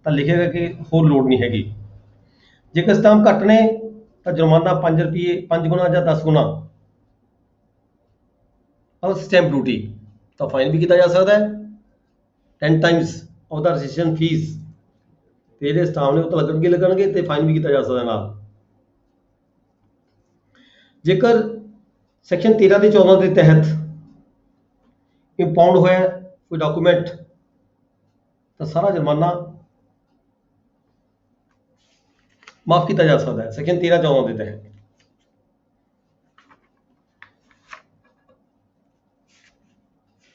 ਤਾਂ ਲਿਖੇਗਾ ਕਿ ਹੋਰ ਲੋੜ ਨਹੀਂ ਹੈਗੀ। ਜੇਕਰ ਸਟਾਂਪ ਘੱਟ ਨੇ ਤਾਂ ਜੁਰਮਾਨਾ 5 ਰੁਪਏ 5 ਗੁਣਾ ਜਾਂ 10 ਗੁਣਾ ਔਰ ਸਟੈਂਪ ਡਿਊਟੀ ਤਾਂ ਫਾਈਨ ਵੀ ਕੀਤਾ ਜਾ ਸਕਦਾ ਹੈ 10 times of the registration fee. ਤੇ ਜਿਹੜੇ ਸਟਾਂਪ ਨੇ ਉਹ ਤਾਂ ਲੱਗਣਗੇ ਤੇ ਫਾਈਨ ਵੀ ਕੀਤਾ ਜਾ ਸਕਦਾ ਨਾਲ। ਜੇਕਰ ਸੈਕਸ਼ਨ 13 ਦੇ 14 ਦੇ ਤਹਿਤ ਇੰਪਾਊਂਡ ਹੋਇਆ ਕੋਈ ਡਾਕੂਮੈਂਟ ਤਾਂ ਸਾਰਾ ਜੁਰਮਾਨਾ ਮਾਫ ਕੀਤਾ ਜਾ ਸਕਦਾ ਹੈ ਸੈਕਸ਼ਨ 13 14 ਦੇ ਤਹਿਤ।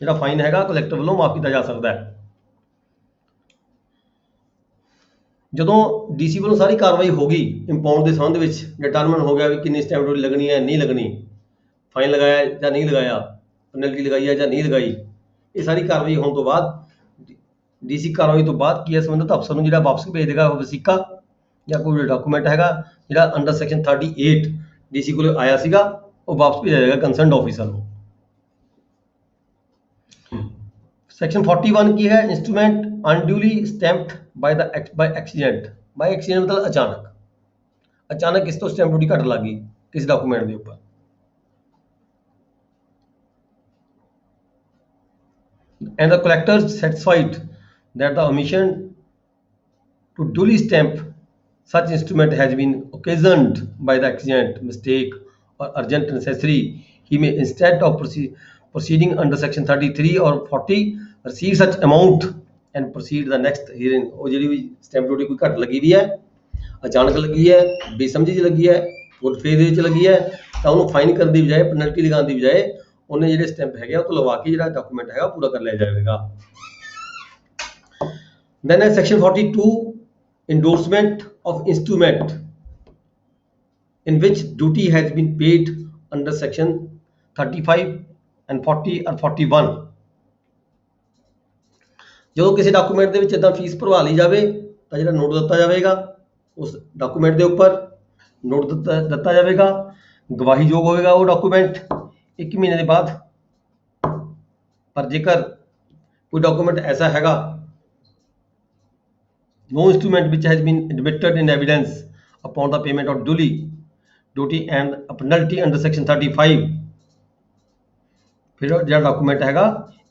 ਜਿਹੜਾ ਫਾਈਨ ਹੈਗਾ ਕਲੈਕਟਰ ਵੱਲੋਂ ਮਾਫ ਕੀਤਾ ਜਾ ਸਕਦਾ ਹੈ। ਜਦੋਂ ਡੀਸੀ ਵੱਲੋਂ ਸਾਰੀ ਕਾਰਵਾਈ ਹੋ ਗਈ ਇੰਪਾਊਂਡ ਦੇ ਸੰਬੰਧ ਵਿੱਚ ਡਿਟਰਮਨ ਹੋ ਗਿਆ ਵੀ ਕਿੰਨੀ ਸਟੈਂਪ ਡਿਊਟੀ ਲੱਗਣੀ ਹੈ ਨਹੀਂ ਲੱਗਣੀ, ਫਾਈਨ ਲਗਾਇਆ ਜਾਂ ਨਹੀਂ ਲਗਾਇਆ, ਪੈਨਲਟੀ ਲਗਾਈ ਹੈ ਜਾਂ ਨਹੀਂ ਲਗਾਈ, ਇਹ ਸਾਰੀ ਕਾਰਵਾਈ ਹੋਣ ਤੋਂ ਬਾਅਦ ਡੀਸੀ ਕਾਰਵਾਈ ਤੋਂ ਬਾਅਦ ਕੀ ਹੈ ਸੰਬੰਧਿਤ ਅਫਸਰ ਨੂੰ ਜਿਹੜਾ ਵਾਪਸ ਭੇਜ ਦੇਗਾ ਵਸੀਕਾ ਜਾਂ ਕੋਈ ਡਾਕੂਮੈਂਟ ਹੈਗਾ ਜਿਹੜਾ ਅੰਡਰ ਸੈਕਸ਼ਨ 38 ਡੀਸੀ ਕੋਲ ਆਇਆ ਸੀਗਾ ਉਹ ਵਾਪਸ ਭੇਜਿਆ ਜਾਏਗਾ ਕੰਸਰਨਡ ਆਫਿਸਰ ਨੂੰ। ਸੈਕਸ਼ਨ 41 ਕੀ ਹੈ? ਇੰਸਟਰੂਮੈਂਟ ਅਨਡਿਊਲੀ ਸਟੈਂਪਡ ਬਾਈ ਐਕਸੀਡੈਂਟ। ਬਾਈ ਐਕਸੀਡੈਂਟ ਮਤਲਬ ਅਚਾਨਕ ਕਿਸ ਤੋਂ ਸਟੈਂਪ ਡਿਊਟੀ ਘੱਟ ਲੱਗ ਗਈ ਕਿਸੇ ਡਾਕੂਮੈਂਟ ਦੇ ਉੱਪਰ। And the collector satisfied that the omission to duly stamp such instrument has been occasioned by the accident, mistake or urgent necessity, he may instead of proceeding under section 33 or 40 receive such amount and proceed the next hearing। ਉਹ ਜਿਹੜੀ ਵੀ stamp duty ਕੋਈ ਘੱਟ ਲੱਗੀ ਵੀ ਹੈ, ਅਚਾਨਕ ਲੱਗੀ ਹੈ, ਬੇਸਮਝੀ 'ਚ ਲੱਗੀ ਹੈ, ਗੁੱਡ ਫੇਥ ਦੇ ਵਿੱਚ ਲੱਗੀ ਹੈ ਤਾਂ ਉਹਨੂੰ ਫਾਈਨ ਕਰਨ ਦੀ ਬਜਾਏ ਪੈਨਲਟੀ ਲਗਾਉਣ ਦੀ ਬਜਾਏ ਉਹਨੇ ਜਿਹੜੇ ਸਟੈਂਪ ਹੈਗੇ ਉਹ ਤੋਂ ਲਵਾ ਕੇ ਜਿਹੜਾ ਡਾਕੂਮੈਂਟ ਹੈਗਾ ਪੂਰਾ ਕਰ ਲਿਆ ਜਾਵੇਗਾ। Then ਹੈ section 42 endorsement of instrument in which duty has been paid under section 35 and 40 or 41। ਜਦੋਂ ਕਿਸੇ ਡਾਕੂਮੈਂਟ ਦੇ ਵਿੱਚ ਇਦਾਂ ਫੀਸ ਭਰਵਾ ਲਈ ਜਾਵੇ ਤਾਂ ਜਿਹੜਾ ਨੋਟ ਦਿੱਤਾ ਜਾਵੇਗਾ ਉਸ ਡਾਕੂਮੈਂਟ ਦੇ ਉੱਪਰ ਨੋਟ ਦਿੱਤਾ ਜਾਵੇਗਾ, ਗਵਾਹੀਯੋਗ ਹੋਵੇਗਾ ਉਹ ਡਾਕੂਮੈਂਟ 1 ਮਹੀਨੇ ਦੇ ਬਾਅਦ। ਪਰ ਜੇਕਰ ਕੋਈ ਡਾਕੂਮੈਂਟ ਐਸਾ ਹੈਗਾ no instrument which has been admitted in evidence upon the payment of duty and a penalty under section 35 ਫਿਰ ਜਿਹੜਾ ਡਾਕੂਮੈਂਟ ਹੈਗਾ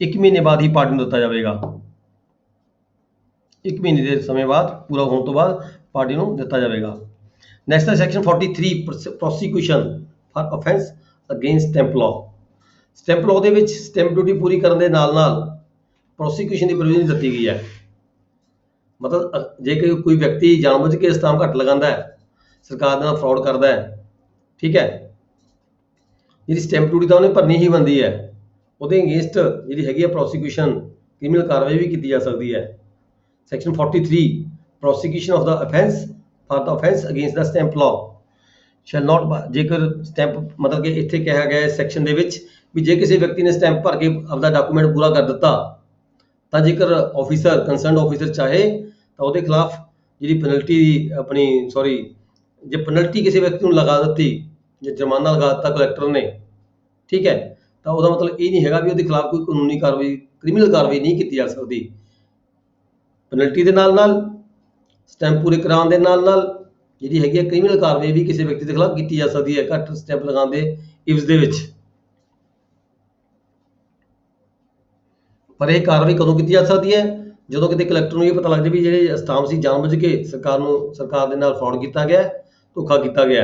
1 ਮਹੀਨੇ ਬਾਅਦ ਹੀ ਪਾਰਟੀ ਨੂੰ ਦਿੱਤਾ ਜਾਵੇਗਾ। 1 ਮਹੀਨੇ ਦੇ ਸਮੇਂ ਬਾਅਦ ਪੂਰਾ ਹੋਣ ਤੋਂ ਬਾਅਦ ਪਾਰਟੀ ਨੂੰ ਦਿੱਤਾ ਜਾਵੇਗਾ। ਨੈਕਸਟ ਹੈ section 43 prosecution for offence against stamp law. Stamp law ਦੇ ਵਿੱਚ ਸਟੈਂਪ ਡਿਊਟੀ ਪੂਰੀ ਕਰਨ ਦੇ ਨਾਲ ਪ੍ਰੋਸੀਕਿਊਸ਼ਨ ਦੀ ਪ੍ਰੋਵੀਜ਼ਨ ਦਿੱਤੀ ਗਈ ਹੈ। ਮਤਲਬ ਜੇ ਕੋਈ ਵਿਅਕਤੀ ਜਾਣਬੁੱਝ ਕੇ ਸਟੈਂਪ ਘੱਟ ਲਗਾਉਂਦਾ ਹੈ, ਸਰਕਾਰ ਦੇ ਨਾਲ ਫਰਾਡ ਕਰਦਾ ਹੈ, ਠੀਕ ਹੈ, ਜਿਹੜੀ ਸਟੈਂਪ ਡਿਊਟੀ ਤਾਂ ਉਹਨੇ ਭਰਨੀ ਹੀ ਬਣਦੀ ਹੈ, ਉਹਦੇ ਅਗੇਂਸਟ ਜਿਹੜੀ ਹੈਗੀ ਹੈ ਪ੍ਰੋਸੀਕਿਊਸ਼ਨ ਕ੍ਰਿਮੀਨਲ ਕਾਰਵਾਈ ਵੀ ਕੀਤੀ ਜਾ ਸਕਦੀ ਹੈ। Section 43 prosecution of the offence for the offence against the stamp law shall not. ਜੇਕਰ ਸਟੈਂਪ ਮਤਲਬ ਕਿ ਇੱਥੇ ਕਿਹਾ ਗਿਆ ਸੈਕਸ਼ਨ ਦੇ ਵਿੱਚ ਵੀ ਜੇ ਕਿਸੇ ਵਿਅਕਤੀ ਨੇ ਸਟੈਂਪ ਭਰ ਕੇ ਆਪਦਾ ਡਾਕੂਮੈਂਟ ਪੂਰਾ ਕਰ ਦਿੱਤਾ ਤਾਂ ਜੇਕਰ ਆਫਿਸਰ ਕੰਸਰਨਡ ਆਫਿਸਰ ਚਾਹੇ ਤਾਂ ਉਹਦੇ ਖਿਲਾਫ ਜਿਹੜੀ ਪੈਨਲਟੀ ਜੇ ਪੈਨਲਟੀ ਕਿਸੇ ਵਿਅਕਤੀ ਨੂੰ ਲਗਾ ਦਿੱਤੀ ਜੇ ਜੁਰਮਾਨਾ ਲਗਾ ਦਿੱਤਾ ਕਲੈਕਟਰ ਨੇ, ਠੀਕ ਹੈ, ਤਾਂ ਉਹਦਾ ਮਤਲਬ ਇਹ ਨਹੀਂ ਹੈਗਾ ਵੀ ਉਹਦੇ ਖਿਲਾਫ ਕੋਈ ਕਾਨੂੰਨੀ ਕਾਰਵਾਈ ਕ੍ਰਿਮੀਨਲ ਕਾਰਵਾਈ ਨਹੀਂ ਕੀਤੀ ਜਾ ਸਕਦੀ। ਪੈਨਲਟੀ ਦੇ ਨਾਲ ਸਟੈਂਪ ਪੂਰੇ ਕਰਾਉਣ ਦੇ ਨਾਲ ਜਿਹੜੀ ਹੈਗੀ ਹੈ ਕ੍ਰਿਮੀਨਲ ਕਾਰਵਾਈ ਵੀ ਕਿਸੇ ਵਿਅਕਤੀ ਦੇ ਖਿਲਾਫ ਕੀਤੀ ਜਾ ਸਕਦੀ ਹੈ ਘੱਟ ਸਟੈਂਪ ਲਗਾਉਣ ਦੇ ਇਵਜ਼ ਦੇ ਵਿੱਚ। ਪਰ ਇਹ ਕਾਰਵਾਈ ਕਦੋਂ ਕੀਤੀ ਜਾ ਸਕਦੀ ਹੈ? ਜਦੋਂ ਕਿਤੇ ਕਲੈਕਟਰ ਨੂੰ ਇਹ ਪਤਾ ਲੱਗ ਜਾਵੇ ਵੀ ਜਿਹੜੇ ਸਟਾਂਪ ਸੀ ਜਾਣਬੁੱਝ ਕੇ ਸਰਕਾਰ ਦੇ ਨਾਲ ਫਰਾਡ ਕੀਤਾ ਗਿਆ, ਧੋਖਾ ਕੀਤਾ ਗਿਆ।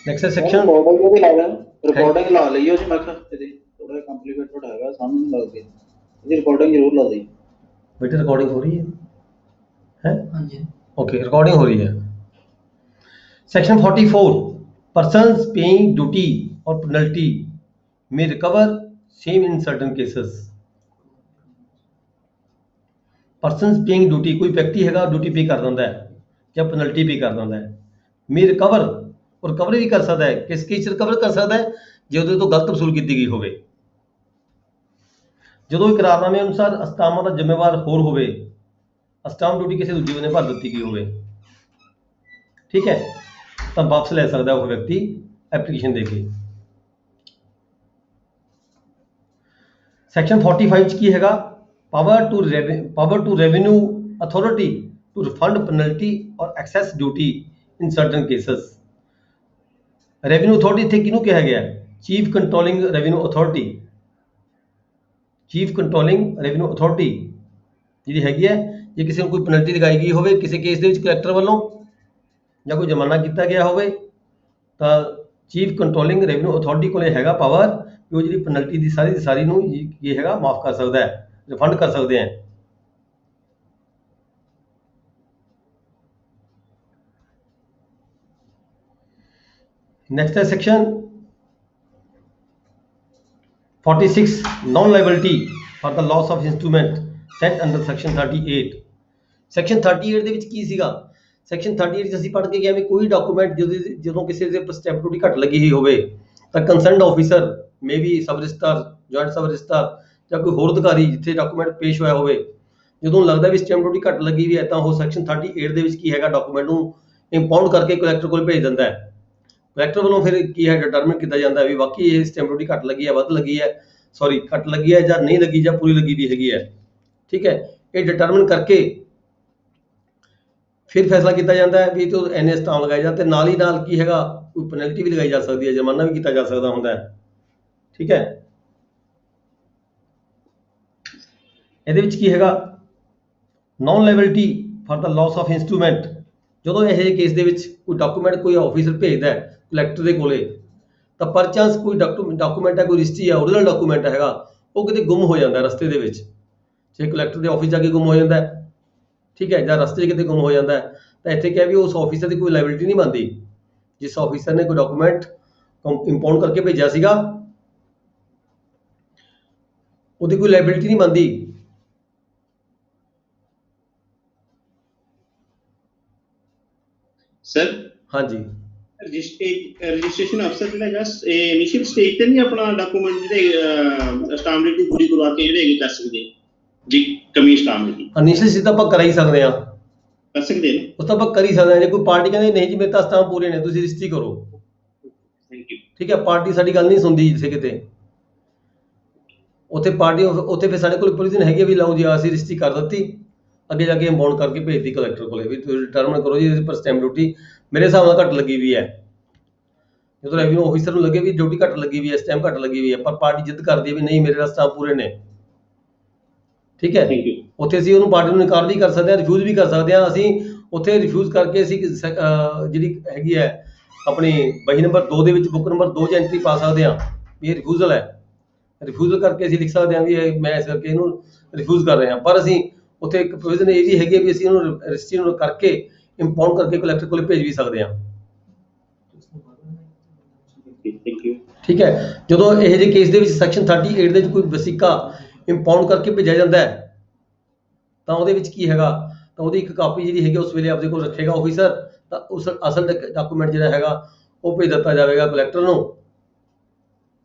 ਨੈਕਸਟ ਸੈਕਸ਼ਨ ਰਿਕਾਰਡਿੰਗ ਲਾ ਲਈਓ ਜੀ। ਮੈਂ ਕਿਹਾ ਇਹਦੀ ਥੋੜਾ ਕੰਪਲਿਕੇਟਡ ਹੈਗਾ, ਸਾਨੂੰ ਨਹੀਂ ਲੱਗਦੀ ਇਹਦੀ ਰਿਕਾਰਡਿੰਗ ਜ਼ਰੂਰ ਲਾ ਦੇਈ। ਬੇਟੇ ਰਿਕਾਰਡਿੰਗ ਹੋ ਰਹੀ ਹੈ? ਹਾਂਜੀ ਓਕੇ, ਰਿਕਾਰਡਿੰਗ ਹੋ ਰਹੀ ਹੈ। Section 44 persons paying duty or penalty may recover same in certain cases। persons paying duty ਕੋਈ ਵਿਅਕਤੀ ਹੈਗਾ ਡਿਊਟੀ ਪੇ ਕਰ ਦਿੰਦਾ ਹੈ ਜਾਂ ਪੈਨਲਟੀ ਪੇ ਕਰ ਦਿੰਦਾ ਹੈ, may recover ਔਰ ਰਿਕਵਰੀ ਵੀ ਕਰ ਸਕਦਾ ਹੈ। ਕਿਸ ਕੇਸ ਰਿਕਵਰ ਕਰ ਸਕਦਾ ਹੈ? ਜੇ ਉਹਦੇ ਤੋਂ ਗਲਤ ਵਸੂਲ ਕੀਤੀ ਗਈ ਹੋਵੇ। ਜਦੋਂ ਇਕਰਾਰਨਾਮੇ ਅਨੁਸਾਰ ਅਸਤਾਵਾਂ ਦਾ ਜ਼ਿੰਮੇਵਾਰ ਹੋਰ ਹੋਵੇ ਸਟੈਂਪ ਡਿਊਟੀ ਕਿਸੇ ਦੂਜੇ ਬੰਨੇ ਭਰ ਦਿੱਤੀ ਗਈ ਹੋਵੇ, ਠੀਕ ਹੈ, ਤਾਂ ਵਾਪਸ ਲੈ ਸਕਦਾ ਉਹ ਵਿਅਕਤੀ ਐਪਲੀਕੇਸ਼ਨ ਦੇ ਕੇ। ਸੈਕਸ਼ਨ 45 ਚ ਕੀ ਹੈਗਾ, power to revenue authority to refund penalty ਔਰ excess duty in certain cases. Revenue authority ਇੱਥੇ ਕਿਹਨੂੰ ਕਿਹਾ ਗਿਆ, chief controlling revenue authority. Chief controlling revenue authority ਜਿਹੜੀ ਹੈਗੀ ਹੈ, ਜੇ ਕਿਸੇ ਨੂੰ ਕੋਈ ਪੈਨਲਟੀ ਲਗਾਈ ਗਈ ਹੋਵੇ ਕਿਸੇ ਕੇਸ ਦੇ ਵਿੱਚ ਕਲੈਕਟਰ ਵੱਲੋਂ ਜਾਂ ਕੋਈ ਜੁਰਮਾਨਾ ਕੀਤਾ ਗਿਆ ਹੋਵੇ, ਤਾਂ ਚੀਫ ਕੰਟਰੋਲਿੰਗ ਰੈਵਨਿਊ ਅਥਾਰਟੀ ਕੋਲ ਹੈਗਾ ਪਾਵਰ ਕਿ ਉਹ ਜਿਹੜੀ ਪੈਨਲਟੀ ਦੀ ਸਾਰੀ ਨੂੰ ਇਹ ਹੈਗਾ ਮਾਫ ਕਰ ਸਕਦਾ ਹੈ, ਰਿਫੰਡ ਕਰ ਸਕਦੇ ਹੈ। नेक्स्ट है section 46 non liability for the loss of instrument set under section 38। Section 38 ਦੇ ਵਿੱਚ ਕੀ ਸੀਗਾ, ਸੈਕਸ਼ਨ 38 ਚ ਅਸੀਂ ਪੜ੍ਹ ਕੇ ਗਿਆ ਵੀ ਕੋਈ ਡਾਕੂਮੈਂਟ ਜਦੋਂ ਕਿਸੇ ਦੇ ਸਟੈਂਪ ਡਿਊਟੀ ਘੱਟ ਲੱਗੀ ਹੋਈ ਹੋਵੇ ਤਾਂ concerned officer may be sub registrar, joint sub registrar ਜਾਂ ਕੋਈ ਹੋਰ ਅਧਿਕਾਰੀ ਜਿੱਥੇ ਡਾਕੂਮੈਂਟ ਪੇਸ਼ ਹੋਇਆ ਹੋਵੇ, ਜਦੋਂ ਲੱਗਦਾ ਵੀ ਸਟੈਂਪ ਡਿਊਟੀ ਘੱਟ ਲੱਗੀ ਵੀ ਹੈ ਤਾਂ ਉਹ ਸੈਕਸ਼ਨ 38 ਦੇ ਵਿੱਚ ਕੀ ਹੈਗਾ ਡਾਕੂਮੈਂਟ ਨੂੰ ਇੰਪਾਊਂਡ ਕਰਕੇ ਕਲੈਕਟਰ ਕੋਲ ਭੇਜ ਦਿੰਦਾ ਹੈ। ਕਲੈਕਟਰ ਵੱਲੋਂ ਫਿਰ ਕੀ ਹੈ ਡਿਟਰਮਿਨ ਕੀਤਾ ਜਾਂਦਾ ਵੀ ਵਾਕਈ ਇਹ ਸਟੈਂਪ ਡਿਊਟੀ ਘੱਟ ਲੱਗੀ ਹੈ, ਵੱਧ ਲੱਗੀ ਹੈ, ਸੌਰੀ ਘੱਟ ਲੱਗੀ ਹੈ ਜਾਂ ਨਹੀਂ ਲੱਗੀ ਜਾਂ ਪੂਰੀ ਲੱਗੀ ਵੀ ਹੈਗੀ ਹੈ, ਠੀਕ ਹੈ। ਇਹ ਡਿਟਰਮਿਨ ਕਰਕੇ ਫਿਰ ਫੈਸਲਾ ਕੀਤਾ ਜਾਂਦਾ ਹੈ ਵੀ ਤੂੰ ਐਨਏ ਸਟਾਮ ਲਗਾਇਆ ਜਾ, ਤੇ ਨਾਲ ਹੀ ਨਾਲ ਕੀ ਹੈਗਾ ਕੋਈ ਪੈਨਲਟੀ ਵੀ ਲਗਾਈ ਜਾ ਸਕਦੀ ਹੈ, ਜੁਰਮਾਨਾ ਵੀ ਕੀਤਾ ਜਾ ਸਕਦਾ ਹੁੰਦਾ ਹੈ, ਠੀਕ ਹੈ। ਇਹਦੇ ਵਿੱਚ ਕੀ ਹੈਗਾ non liability for the loss of instrument. ਜਦੋਂ ਇਹ ਜਿਹੇ ਕੇਸ ਦੇ ਵਿੱਚ ਕੋਈ ਡਾਕੂਮੈਂਟ ਕੋਈ ਆਫੀਸਰ ਭੇਜਦਾ ਹੈ ਕਲੈਕਟਰ ਦੇ ਕੋਲੇ, ਤਾਂ ਪਰ ਚਾਂਸ ਕੋਈ ਡਾਕੂਮੈਂਟ ਹੈ, ਕੋਈ ਰਜਿਸਟਰੀ ਹੈ, ਓਰੀਜਨਲ ਡਾਕੂਮੈਂਟ ਹੈਗਾ, ਉਹ ਕਿਤੇ ਗੁੰਮ ਹੋ ਜਾਂਦਾ ਰਸਤੇ ਦੇ ਵਿੱਚ, ਜੇ ਕਲੈਕਟਰ ਦੇ ਆਫਿਸ ਜਾ ਕੇ ਗੁੰਮ ਹੋ ਜਾਂਦਾ ਹੈ, ਠੀਕ ਹੈ, ਜਾਂ ਰਸਤੇ 'ਚ ਕਿਤੇ ਗੁੰਮ ਹੋ ਜਾਂਦਾ ਹੈ, ਤਾਂ ਇੱਥੇ ਕਿਹਾ ਵੀ ਉਸ ਆਫਿਸਰ ਦੀ ਕੋਈ ਲਾਇਬਿਲਿਟੀ ਨਹੀਂ ਬਣਦੀ। ਜਿਸ ਆਫਿਸਰ ਨੇ ਕੋਈ ਡਾਕੂਮੈਂਟ ਇੰਪਾਊਂਡ ਕਰਕੇ ਭੇਜਿਆ ਸੀਗਾ ਉਹਦੀ ਕੋਈ ਲਾਇਬਿਲਿਟੀ ਨਹੀਂ ਬਣਦੀ। ਸਰ ਹਾਂਜੀ, ਰਜਿਸਟ੍ਰੇਸ਼ਨ ਅਫਸਰ ਜਿਹੜਾ ਹੈਗਾ ਇਹ ਇਨੀਸ਼ੀਅਲ ਸਟੇਜ ਤੇ ਨਹੀਂ ਆਪਣਾ ਡਾਕੂਮੈਂਟ ਜਿਹੜੇ ਸਟੈਂਪ ਡਿਊਟੀ ਪੂਰੀ ਕਰਵਾ ਕੇ ਜਿਹੜੇ ਕਰ ਸਕਦੇ ਜੀ, ਕਮੀ ਸਟੈਂਪ ਦੀ ਇਨੀਸ਼ੀਅਲ ਸਿੱਧਾ ਆਪਾਂ ਕਰ ਹੀ ਸਕਦੇ ਹਾਂ, ਕਰ ਸਕਦੇ ਨੇ, ਉਸ ਤਾਂ ਆਪਾਂ ਕਰ ਹੀ ਸਕਦੇ ਹਾਂ। ਜੇ ਕੋਈ ਪਾਰਟੀ ਕਹਿੰਦੇ ਨਹੀਂ ਜੀ ਮੇਰੇ ਤਾਂ ਸਟੈਂਪ ਪੂਰੇ ਨੇ ਤੁਸੀਂ ਰਜਿਸਟਰੀ ਕਰੋ, ਥੈਂਕ ਯੂ, ਠੀਕ ਹੈ, ਪਾਰਟੀ ਸਾਡੀ ਗੱਲ ਨਹੀਂ ਸੁਣਦੀ ਜਿੱਥੇ ਕਿਤੇ, ਉੱਥੇ ਪਾਰਟੀ ਉੱਥੇ ਫਿਰ ਸਾਡੇ ਕੋਲ ਪ੍ਰੋਵੀਜ਼ਨ ਹੈਗੀ ਵੀ ਲਓ ਜੀ ਅਸੀਂ ਰਜਿਸਟਰੀ ਕਰ ਦਿੱਤੀ, ਅੱਗੇ ਜਾ ਕੇ ਇੰਪਾਊਂਡ ਕਰਕੇ ਭੇਜਦੀ ਕਲੈਕਟਰ ਕੋਲੇ ਵੀ ਤੁਸੀਂ ਡਿਟਰਮਿਨ ਕਰੋ ਜੀ ਇਹਦੇ ਪਰ ਸਟੈਂਪ ਡਿਊਟੀ ਮੇਰੇ ਹਿਸਾਬ ਨਾਲ ਘੱਟ ਲੱਗੀ ਵੀ ਹੈ। ਜਦੋਂ ਰੈਵਨਿਊ ਆਫਿਸਰ ਨੂੰ ਲੱਗੇ ਵੀ ਡਿਊਟੀ ਘੱਟ ਲੱਗੀ ਵੀ ਹੈ, ਸਟੈਂਪ ਘੱਟ ਲੱਗੀ ਵੀ ਹੈ, ਪਰ ਪਾਰਟੀ ਜਿੱਦ ਕਰਦੀ ਹੈ ਵੀ ਨਹੀਂ ਮੇਰੇ ਦਾ ਸਟੈਂਪ ਪੂਰੇ ਨੇ, ਠੀਕ ਹੈ, ਥੈਂਕ ਯੂ। ਉੱਥੇ ਅਸੀਂ ਉਹਨੂੰ ਪਾਰਟੀ ਨੂੰ ਇਨਕਾਰ ਵੀ ਕਰ ਸਕਦੇ ਹਾਂ, ਰਿਫਿਊਜ਼ ਵੀ ਕਰ ਸਕਦੇ ਹਾਂ। ਅਸੀਂ ਉੱਥੇ ਰਿਫਿਊਜ਼ ਕਰਕੇ ਅਸੀਂ ਜਿਹੜੀ ਹੈਗੀ ਹੈ ਆਪਣੀ ਬਹੀ ਨੰਬਰ 2 ਦੇ ਵਿੱਚ ਬੁੱਕ ਨੰਬਰ 2 'ਚ ਐਂਟਰੀ ਪਾ ਸਕਦੇ ਹਾਂ ਵੀ ਇਹ ਰਿਫਿਊਜ਼ਲ ਹੈ। ਰਿਫਿਊਜ਼ਲ ਕਰਕੇ ਅਸੀਂ ਲਿਖ ਸਕਦੇ ਹਾਂ ਵੀ ਇਹ ਮੈਂ ਇਸ ਕਰਕੇ ਇਹਨੂੰ ਰਿਫਿਊਜ਼ ਕਰ ਰਹੇ ਹਾਂ, ਪਰ ਅਸੀਂ ਉੱਥੇ ਇੱਕ ਪ੍ਰੋਵੀਜ਼ਨ ਇਹ ਵੀ ਹੈਗੀ ਹੈ ਵੀ ਅਸੀਂ ਇਹਨੂੰ ਰਜਿਸਟਰੀ ਨੂੰ ਕਰਕੇ ਇੰਪਾਊਂਡ ਕਰਕੇ ਕਲੈਕਟਰ ਕੋਲ ਭੇਜ ਵੀ ਸਕਦੇ ਹਾਂ, ਥੈਂਕ ਯੂ। ਠੀਕ ਹੈ। ਜਦੋਂ ਇਹੋ ਜਿਹੇ ਕੇਸ ਦੇ ਵਿੱਚ ਸੈਕਸ਼ਨ 38 ਦੇ ਵਿੱਚ ਕੋਈ ਵਸੀਕਾ ਇੰਪਾਊਂਡ ਕਰਕੇ ਭੇਜਿਆ ਜਾਂਦਾ ਹੈ ਤਾਂ ਉਹਦੇ ਵਿੱਚ ਕੀ ਹੈਗਾ ਤਾਂ ਉਹਦੀ ਇੱਕ ਕਾਪੀ ਜਿਹੜੀ ਹੈਗੀ ਉਸ ਵੇਲੇ ਆਪਦੇ ਕੋਲ ਰੱਖੇਗਾ ਆਫੀਸਰ, ਤਾਂ ਉਸ ਅਸਲ ਡਾਕੂਮੈਂਟ ਜਿਹੜਾ ਹੈਗਾ ਉਹ ਭੇਜ ਦਿੱਤਾ ਜਾਵੇਗਾ ਕਲੈਕਟਰ ਨੂੰ,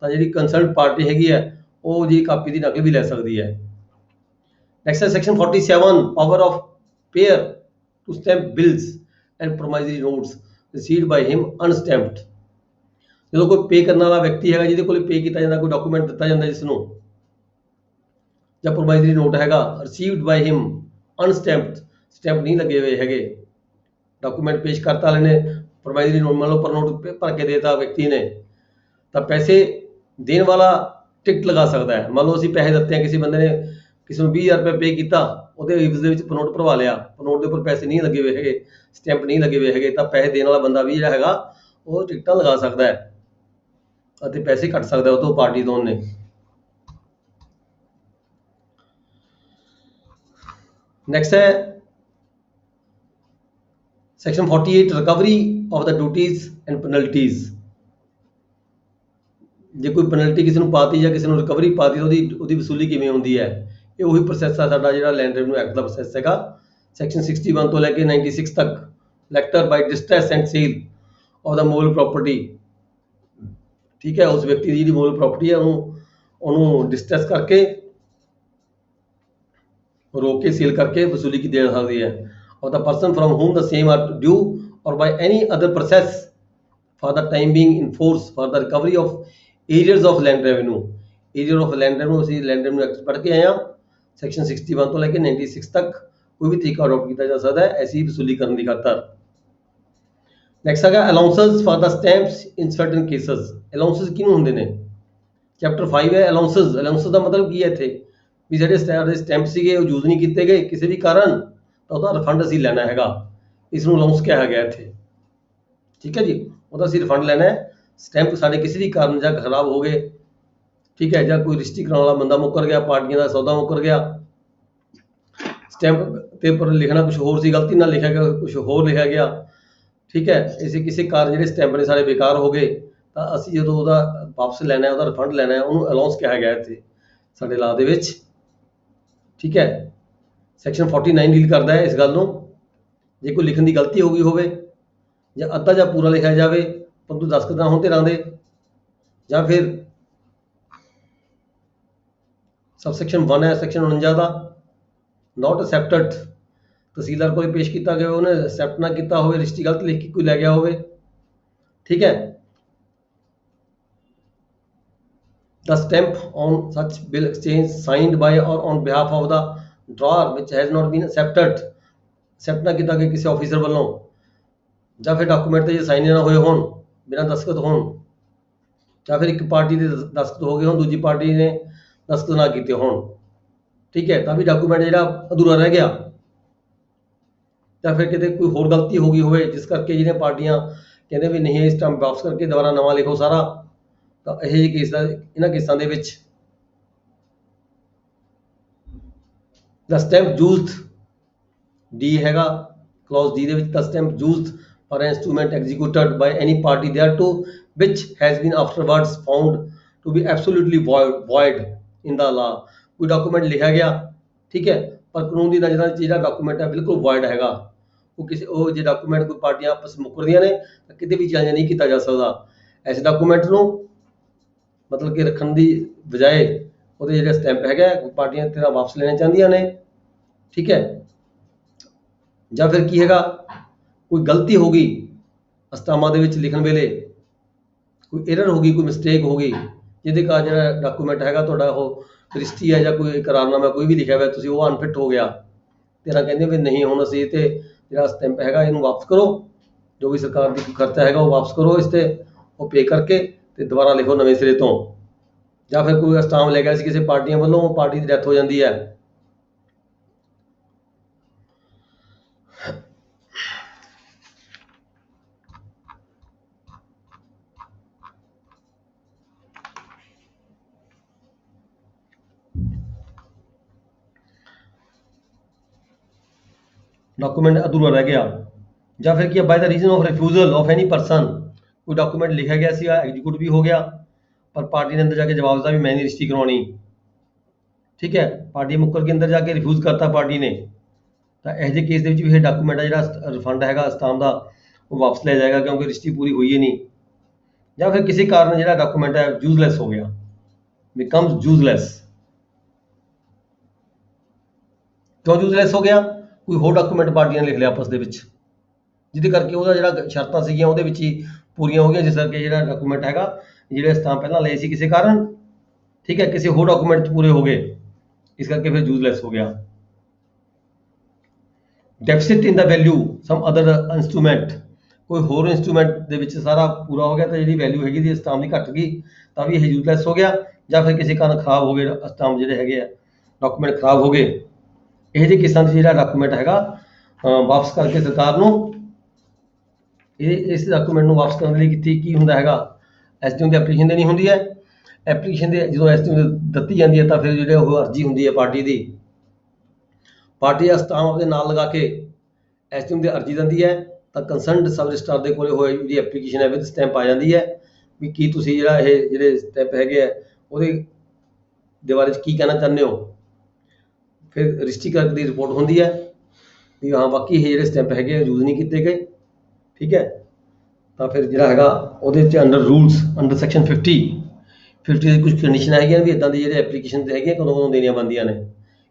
ਤਾਂ ਜਿਹੜੀ ਕੰਸਰਨਡ ਪਾਰਟੀ ਹੈਗੀ ਹੈ ਉਹ ਜੀ ਕਾਪੀ ਦੀ ਨਕਲ ਵੀ ਲੈ ਸਕਦੀ ਹੈ। ਨੈਕਸਟ ਹੈ section 47 power of payer to stamp bills and promissory notes received by him unstamped. ਜਦੋਂ ਕੋਈ ਪੇ ਕਰਨ ਵਾਲਾ ਵਿਅਕਤੀ ਹੈਗਾ ਜਿਹਦੇ ਕੋਲ ਪੇ ਕੀਤਾ ਜਾਂਦਾ, ਕੋਈ ਡਾਕੂਮੈਂਟ ਦਿੱਤਾ ਜਾਂਦਾ ਜਿਸ ਨੂੰ, ਜਾਂ ਪ੍ਰੋਮਾਈਜ਼ਰੀ ਨੋਟ ਹੈਗਾ ਰਿਸੀਵਡ ਬਾਈ ਹਿਮ ਅਨਸਟੈਂਪਡ, ਸਟੈਂਪ ਨਹੀਂ ਲੱਗੇ ਹੋਏ ਹੈਗੇ, ਡਾਕੂਮੈਂਟ ਪੇਸ਼ ਕਰਤਾ ਵਾਲੇ ਨੇ, ਪ੍ਰੋਮਾਈਜ਼ਰੀ ਨੋਟ ਮੰਨ ਲਓ ਪਰ ਨੋਟ ਭਰ ਕੇ ਦੇਤਾ ਵਿਅਕਤੀ ਨੇ, ਤਾਂ ਪੈਸੇ ਦੇਣ ਵਾਲਾ ਟਿਕਟ ਲਗਾ ਸਕਦਾ ਹੈ। ਮੰਨ ਲਓ ਅਸੀਂ ਪੈਸੇ ਦਿੱਤੇ ਆ, ਕਿਸੇ ਬੰਦੇ ਨੇ ਕਿਸੇ ਨੂੰ 20,000 ਰੁਪਏ ਪੇ ਕੀਤਾ, ਉਹਦੇ ਆਫਿਸ ਦੇ ਵਿੱਚ ਨੋਟ ਭਰਵਾ ਲਿਆ, ਨੋਟ ਦੇ ਉੱਪਰ ਪੈਸੇ ਨਹੀਂ ਲੱਗੇ ਹੋਏ ਹੈਗੇ, ਸਟੈਂਪ ਨਹੀਂ ਲੱਗੇ ਹੋਏ ਹੈਗੇ, ਤਾਂ ਪੈਸੇ ਦੇਣ ਵਾਲਾ ਬੰਦਾ ਵੀ ਜਿਹੜਾ ਹੈਗਾ ਉਹ ਟਿਕਟਾਂ ਲਗਾ ਸਕਦਾ ਹੈ ਅਤੇ ਪੈਸੇ ਕੱਟ ਸਕਦਾ ਉਹ ਤੋਂ ਪਾਰਟੀ ਤੋਂ ਉਹਨੇ। ਨੈਕਸਟ ਹੈ section 48 recovery of the duties and penalties. ਜੇ ਕੋਈ ਪੈਨਲਟੀ ਕਿਸੇ ਨੂੰ ਪਾਤੀ ਜਾਂ ਕਿਸੇ ਨੂੰ ਰਿਕਵਰੀ ਪਾਤੀ ਉਹਦੀ ਵਸੂਲੀ ਕਿਵੇਂ ਹੁੰਦੀ ਹੈ, ਇਹ ਉਹੀ ਪ੍ਰੋਸੈਸ ਆ ਸਾਡਾ ਜਿਹੜਾ ਲੈਂਡ ਰੈਵਨਿਊ ਐਕਟ ਦਾ ਪ੍ਰੋਸੈਸ ਹੈਗਾ। ਸੈਕਸ਼ਨ 61 ਤੋਂ ਲੈ ਕੇ 96 ਤੱਕ collector by distress and sale of the movable property, ਠੀਕ ਹੈ, ਉਸ ਵਿਅਕਤੀ ਦੀ ਜਿਹੜੀ ਮੂਵਲ ਪ੍ਰੋਪਰਟੀ ਹੈ ਉਹਨੂੰ ਡਿਸਟ੍ਰੈਸ ਕਰਕੇ रोक के सील करके वसूली की जा सकती है। और the person from whom the same are due or by any other process for the time being in force for the recovery of arrears of land revenue. Arrear of land revenue ਅਸੀਂ land revenue act पढ़ के आए हैं। Section 61 ਤੋਂ ਲੈ ਕੇ 96 तक कोई भी तरीका अडॉप्ट किया जा सकता है ऐसी वसूली करने की खातर। नेक्स्ट ਹੈਗਾ allowances for the stamps in certain cases. Allowances ਕਿਹਨੂੰ ਹੁੰਦੇ ਨੇ? ਚੈਪਟਰ 5 ਹੈ ਅਲਾਉਂਸਸ। ਅਲਾਉਂਸਸ ਦਾ ਮਤਲਬ ਕੀ ਹੈ ਇੱਥੇ ਵੀ ਜਿਹੜੇ ਸਟੈਂਪ ਸੀਗੇ ਉਹ ਯੂਜ਼ ਨਹੀਂ ਕੀਤੇ ਗਏ ਕਿਸੇ ਵੀ ਕਾਰਨ ਤਾਂ ਉਹਦਾ ਰਿਫੰਡ ਅਸੀਂ ਲੈਣਾ ਹੈਗਾ। ਇਸ ਨੂੰ ਅਲਾਉਂਸ ਕਿਹਾ ਗਿਆ ਇੱਥੇ। ਠੀਕ ਹੈ ਜੀ, ਉਹਦਾ ਅਸੀਂ ਰਿਫੰਡ ਲੈਣਾ ਹੈ। ਸਟੈਂਪ ਸਾਡੇ ਕਿਸੇ ਵੀ ਕਾਰਨ ਜਾਂ ਖਰਾਬ ਹੋ ਗਏ, ਠੀਕ ਹੈ, ਜਾਂ ਕੋਈ ਰਜਿਸਟਰੀ ਕਰਾਉਣ ਵਾਲਾ ਬੰਦਾ ਮੁੱਕਰ ਗਿਆ, ਪਾਰਟੀਆਂ ਦਾ ਸੌਦਾ ਮੁੱਕਰ ਗਿਆ, ਸਟੈਂਪ ਤੇ ਉੱਪਰ ਲਿਖਣਾ ਕੁਝ ਹੋਰ ਸੀ, ਗਲਤੀ ਨਾਲ ਲਿਖਿਆ ਗਿਆ, ਕੁਝ ਹੋਰ ਲਿਖਿਆ ਗਿਆ, ਠੀਕ ਹੈ, ਇਸੇ ਕਿਸੇ ਕਾਰਨ ਜਿਹੜੇ ਸਟੈਂਪ ਨੇ ਸਾਰੇ ਬੇਕਾਰ ਹੋ ਗਏ ਤਾਂ ਅਸੀਂ ਜਦੋਂ ਉਹਦਾ ਵਾਪਸ ਲੈਣਾ ਹੈ, ਉਹਦਾ ਰਿਫੰਡ ਲੈਣਾ ਹੈ, ਉਹਨੂੰ ਅਲਾਉਂਸ ਕਿਹਾ ਗਿਆ ਇੱਥੇ ਸਾਡੇ ਲਾ ਦੇ ਵਿੱਚ। ਠੀਕ ਹੈ, ਸੈਕਸ਼ਨ 49 ਡੀਲ ਕਰਦਾ ਹੈ ਇਸ ਗੱਲ ਨੂੰ। ਜੇ ਕੋਈ ਲਿਖਣ ਦੀ ਗਲਤੀ ਹੋ ਗਈ ਹੋਵੇ ਜਾਂ ਅੱਧਾ ਜਾਂ ਪੂਰਾ ਲਿਖਿਆ ਜਾਵੇ ਪਰੰਤੂ ਦਸਤਖਤ ਨਾ ਹੋਣ ਧਿਰਾਂ ਦੇ, ਜਾਂ ਫਿਰ सबसेक्शन 1 है सैक्शन 49 ਦਾ नॉट एक्सेप्टेड, तहसीलदार कोई पेश किया गया उन्हें एक्सेप्ट ना किया हो, रजिस्ट्री गलत लिख के कोई लै गया हो, ठीक है। The stamp on such bill exchange signed by or on behalf of the drawer which has not been accepted, accept ना किया गया किसी ऑफिसर वालों, ਜਾਂ ਫਿਰ ਡਾਕੂਮੈਂਟ ਤੇ ਜੇ ਸਾਈਨ ਨਾ ਹੋਏ ਹੋਣ, ਬਿਨਾਂ ਦਸਤਖਤ ਹੋਣ, ਜਾਂ ਫਿਰ ਇੱਕ ਪਾਰਟੀ ਦੇ ਦਸਤਖਤ ਹੋ ਗਏ ਹੋਣ, ਦੂਜੀ ਪਾਰਟੀ ਨੇ ਦਸਤਖਤ ਨਾ ਕੀਤੇ ਹੋਣ, ਠੀਕ ਹੈ, ਤਾਂ ਵੀ ਡਾਕੂਮੈਂਟ ਜਿਹੜਾ ਅਧੂਰਾ ਰਹਿ ਗਿਆ। ਜਾਂ ਫਿਰ ਕਿਤੇ ਕੋਈ ਹੋਰ ਗਲਤੀ ਹੋ ਗਈ ਹੋਵੇ ਜਿਸ ਕਰਕੇ ਜਿਹੜੀਆਂ ਪਾਰਟੀਆਂ ਕਹਿੰਦੇ ਵੀ ਨਹੀਂ ਇਸ ਟਾਈਮ ਵਾਪਸ ਕਰਕੇ ਦੁਬਾਰਾ ਨਵਾਂ ਲਿਖੋ ਸਾਰਾ, ਤਾਂ ਇਹ ਜਿਹੇ ਕੇਸ ਦਾ ਇਹਨਾਂ ਕੇਸਾਂ ਦੇ ਵਿੱਚ ਦ ਸਟੈਂਪ ਯੂਜ਼ਡ ਡੀ ਹੈਗਾ, ਕਲੌਜ਼ ਡੀ ਦੇ ਵਿੱਚ the stamp used for an instrument executed by any party thereto which has been afterwards found to be absolutely void in the law। कोई डॉक्यूमेंट लिखा गया, ठीक है, पर कानून की नज़र जो डॉक्यूमेंट है बिल्कुल void हैगा, वो किसी वो जो डॉक्यूमेंट कोई पार्टियां आपस मुकरदियां ने किते भी चेंज नहीं किया जा सकता। ऐसे डॉक्यूमेंट ਨੂੰ मतलब कि ਰੱਖਣ ਦੀ ਬਜਾਏ ਉਹਦੇ ਜਿਹੜੇ ਸਟੈਂਪ ਹੈਗਾ ਪਾਰਟੀਆਂ ਤੇਰਾ ਵਾਪਸ ਲੈਣਾ ਚਾਹੁੰਦੀਆਂ ਨੇ, ਠੀਕ ਹੈ। ਜਾਂ ਫਿਰ ਕੀ ਹੈਗਾ ਕੋਈ ਗਲਤੀ ਹੋ ਗਈ ਅਸਟਾਮਾਂ ਦੇ ਵਿੱਚ ਲਿਖਣ ਵੇਲੇ, ਕੋਈ 에ਰਰ ਹੋ ਗਈ, ਕੋਈ ਮਿਸਟੇਕ ਹੋ ਗਈ, ਜਿਹਦੇ ਕਾਰਨ ਜਿਹੜਾ ਡਾਕੂਮੈਂਟ ਹੈਗਾ ਤੁਹਾਡਾ ਉਹ ਰਜਿਸਟਰੀ ਹੈ ਜਾਂ ਕੋਈ ਇਕਰਾਰਨਾਮਾ ਕੋਈ ਵੀ ਲਿਖਿਆ ਹੋਇਆ ਤੁਸੀਂ ਉਹ ਅਨਫਿਟ ਹੋ ਗਿਆ, ਤੇਰਾ ਕਹਿੰਦੇ ਵੀ ਨਹੀਂ ਹੁਣ ਅਸੀਂ ਤੇ ਜਿਹੜਾ ਸਟੈਂਪ ਹੈਗਾ ਇਹਨੂੰ ਵਾਪਸ ਕਰੋ, ਜੋ ਵੀ ਸਰਕਾਰ ਦੀ ਖਰਚਾ ਹੈਗਾ ਉਹ ਵਾਪਸ ਕਰੋ, ਇਸ ਤੇ ਉਹ ਪੇ ਕਰਕੇ ਤੇ ਦੁਬਾਰਾ ਲਿਖੋ ਨਵੇਂ ਸਿਰੇ ਤੋਂ। ਜਾਂ ਫਿਰ ਕੋਈ ਅਸਟਾਮ ਲੈ ਗਿਆ ਸੀ ਕਿਸੇ ਪਾਰਟੀਆਂ ਵੱਲੋਂ, ਉਹ ਪਾਰਟੀ ਦੀ ਡੈਥ ਹੋ ਜਾਂਦੀ ਹੈ, डॉक्यूमेंट अधूरा रह गया। ਜਾਂ ਫਿਰ ਕੀ by the reason of refusal of any person, कोई डॉक्यूमेंट लिखा गया ਸੀ एग्जीक्यूट भी हो गया पर पार्टी ने अंदर जाके जवाब दिया भी मैं नहीं रजिस्ट्री करवानी, ठीक है, पार्टी मुकर के अंदर जाके रिफ्यूज करता पार्टी ने, तो ਇਹੋ ਜਿਹੇ केस ਦੇ ਵਿੱਚ ਵੀ ਇਹ ਡਾਕੂਮੈਂਟ ਜਿਹੜਾ ਰਿਫੰਡ ਹੈਗਾ ਅਸਟਾਮ ਦਾ ਉਹ ਵਾਪਸ ਲੈ ਜਾਏਗਾ ਕਿਉਂਕਿ ਰਜਿਸਟਰੀ ਪੂਰੀ ਹੋਈ ਹੀ ਨਹੀਂ। ਜਾਂ ਫਿਰ ਕਿਸੇ ਕਾਰਨ ਜਿਹੜਾ ਡਾਕੂਮੈਂਟ ਹੈ ਯੂਜ਼ਲੈਸ ਹੋ ਗਿਆ, ਬਿਕਮਸ ਯੂਜ਼ਲੈਸ। ਕਿਉਂ ਯੂਜ਼ਲੈਸ ਹੋ ਗਿਆ? ਕੋਈ ਹੋਰ ਡਾਕੂਮੈਂਟ ਪਾਰਟੀਆਂ ਨੇ ਲਿਖ ਲਿਆ ਆਪਸ ਦੇ ਵਿੱਚ ਜਿਹਦੇ ਕਰਕੇ ਉਹਦਾ ਜਿਹੜਾ ਸ਼ਰਤਾਂ ਸੀਗੀਆਂ ਉਹਦੇ ਵਿੱਚ ਹੀ ਪੂਰੀਆਂ ਹੋ ਗਈਆਂ, ਜਿਸ ਕਰਕੇ ਜਿਹੜਾ ਡਾਕੂਮੈਂਟ ਹੈਗਾ ਜਿਹੜੇ ਸਟਾਂਪ ਪਹਿਲਾਂ ਲਏ ਸੀ ਕਿਸੇ ਕਾਰਨ, ਠੀਕ ਹੈ, ਕਿਸੇ ਹੋਰ ਡਾਕੂਮੈਂਟ 'ਚ ਪੂਰੇ ਹੋ ਗਏ, ਇਸ ਕਰਕੇ ਫਿਰ ਯੂਜ਼ਲੈਸ ਹੋ ਗਿਆ। ਡੈਫਿਸਿਟ ਇਨ ਦਾ ਵੈਲਿਊ ਸਮ ਅਦਰ ਇੰਸਟਰੂਮੈਂਟ, ਕੋਈ ਹੋਰ ਇੰਸਟਰੂਮੈਂਟ ਦੇ ਵਿੱਚ ਸਾਰਾ ਪੂਰਾ ਹੋ ਗਿਆ ਤਾਂ ਜਿਹੜੀ ਵੈਲਿਊ ਹੈਗੀ ਦੀ ਸਟਾਂਪ ਦੀ ਘੱਟ ਗਈ ਤਾਂ ਵੀ ਇਹ ਯੂਜ਼ਲੈਸ ਹੋ ਗਿਆ। ਜਾਂ ਫਿਰ ਕਿਸੇ ਕਾਰਨ ਖਰਾਬ ਹੋ ਗਏ ਸਟਾਂਪ ਜਿਹੜੇ ਹੈਗੇ ਆ ਡਾਕੂਮੈਂਟ ਖਰਾਬ ਹੋ ਗਏ, ਇਹੋ ਜਿਹੇ ਕਿਸਾਂ 'ਚ ਜਿਹੜਾ ਡਾਕੂਮੈਂਟ ਹੈਗਾ ਵਾਪਸ ਕਰਕੇ ਸਰਕਾਰ ਨੂੰ ਇਸ ਡਾਕੂਮੈਂਟ ਨੂੰ ਵਾਪਸ ਕਰਨ ਲਈ ਕੀ ਹੁੰਦਾ ਹੈਗਾ ਐਸਡੀਐਮ ਦੀ ਐਪਲੀਕੇਸ਼ਨ ਦੇਣੀ ਹੁੰਦੀ ਹੈ। ਐਪਲੀਕੇਸ਼ਨ ਦੇ ਜਦੋਂ ਐਸਡੀਐਮ ਦਿੱਤੀ ਜਾਂਦੀ ਹੈ ਤਾਂ ਫਿਰ ਜਿਹੜੇ ਉਹ ਅਰਜੀ ਹੁੰਦੀ ਹੈ ਪਾਰਟੀ ਦੀ, ਪਾਰਟੀ ਦਾ ਸਟਾਂਪ ਆਪਦੇ ਨਾਲ ਲਗਾ ਕੇ ਐਸਡੀਐਮ ਦੀ ਅਰਜੀ ਦਿੰਦੀ ਹੈ ਤਾਂ ਕੰਸਰਨਡ ਸਬ ਰਜਿਸਟਰਾਰ ਦੇ ਕੋਲੇ ਹੋਏ ਜਿਹੜੀ ਐਪਲੀਕੇਸ਼ਨ ਹੈ ਵਿਦ ਸਟੈਂਪ ਆ ਜਾਂਦੀ ਹੈ ਵੀ ਕੀ ਤੁਸੀਂ ਜਿਹੜਾ ਇਹ ਜਿਹੜੇ ਸਟੈਂਪ ਹੈਗੇ ਆ ਉਹਦੇ ਦੇ ਬਾਰੇ 'ਚ ਕੀ ਕਹਿਣਾ ਚਾਹੁੰਦੇ ਹੋ। ਫਿਰ ਰਜਿਸਟਰੀ ਕਰਕੇ ਦੀ ਰਿਪੋਰਟ ਹੁੰਦੀ ਹੈ ਵੀ ਹਾਂ ਬਾਕੀ ਇਹ ਜਿਹੜੇ ਸਟੈਂਪ ਹੈਗੇ ਯੂਜ਼ ਨਹੀਂ ਕੀਤੇ ਗਏ, ਠੀਕ ਹੈ। ਤਾਂ ਫਿਰ ਜਿਹੜਾ ਹੈਗਾ ਉਹਦੇ 'ਚ ਅੰਡਰ ਰੂਲਸ ਅੰਡਰ ਸੈਕਸ਼ਨ 50 ਦੀ ਕੁਝ ਕੰਡੀਸ਼ਨ ਹੈਗੀਆਂ ਵੀ ਇੱਦਾਂ ਦੀ ਜਿਹੜੇ ਐਪਲੀਕੇਸ਼ਨ ਤੇ ਹੈਗੀਆਂ ਕਦੋਂ ਦੇਣੀਆਂ ਬਣਦੀਆਂ ਨੇ,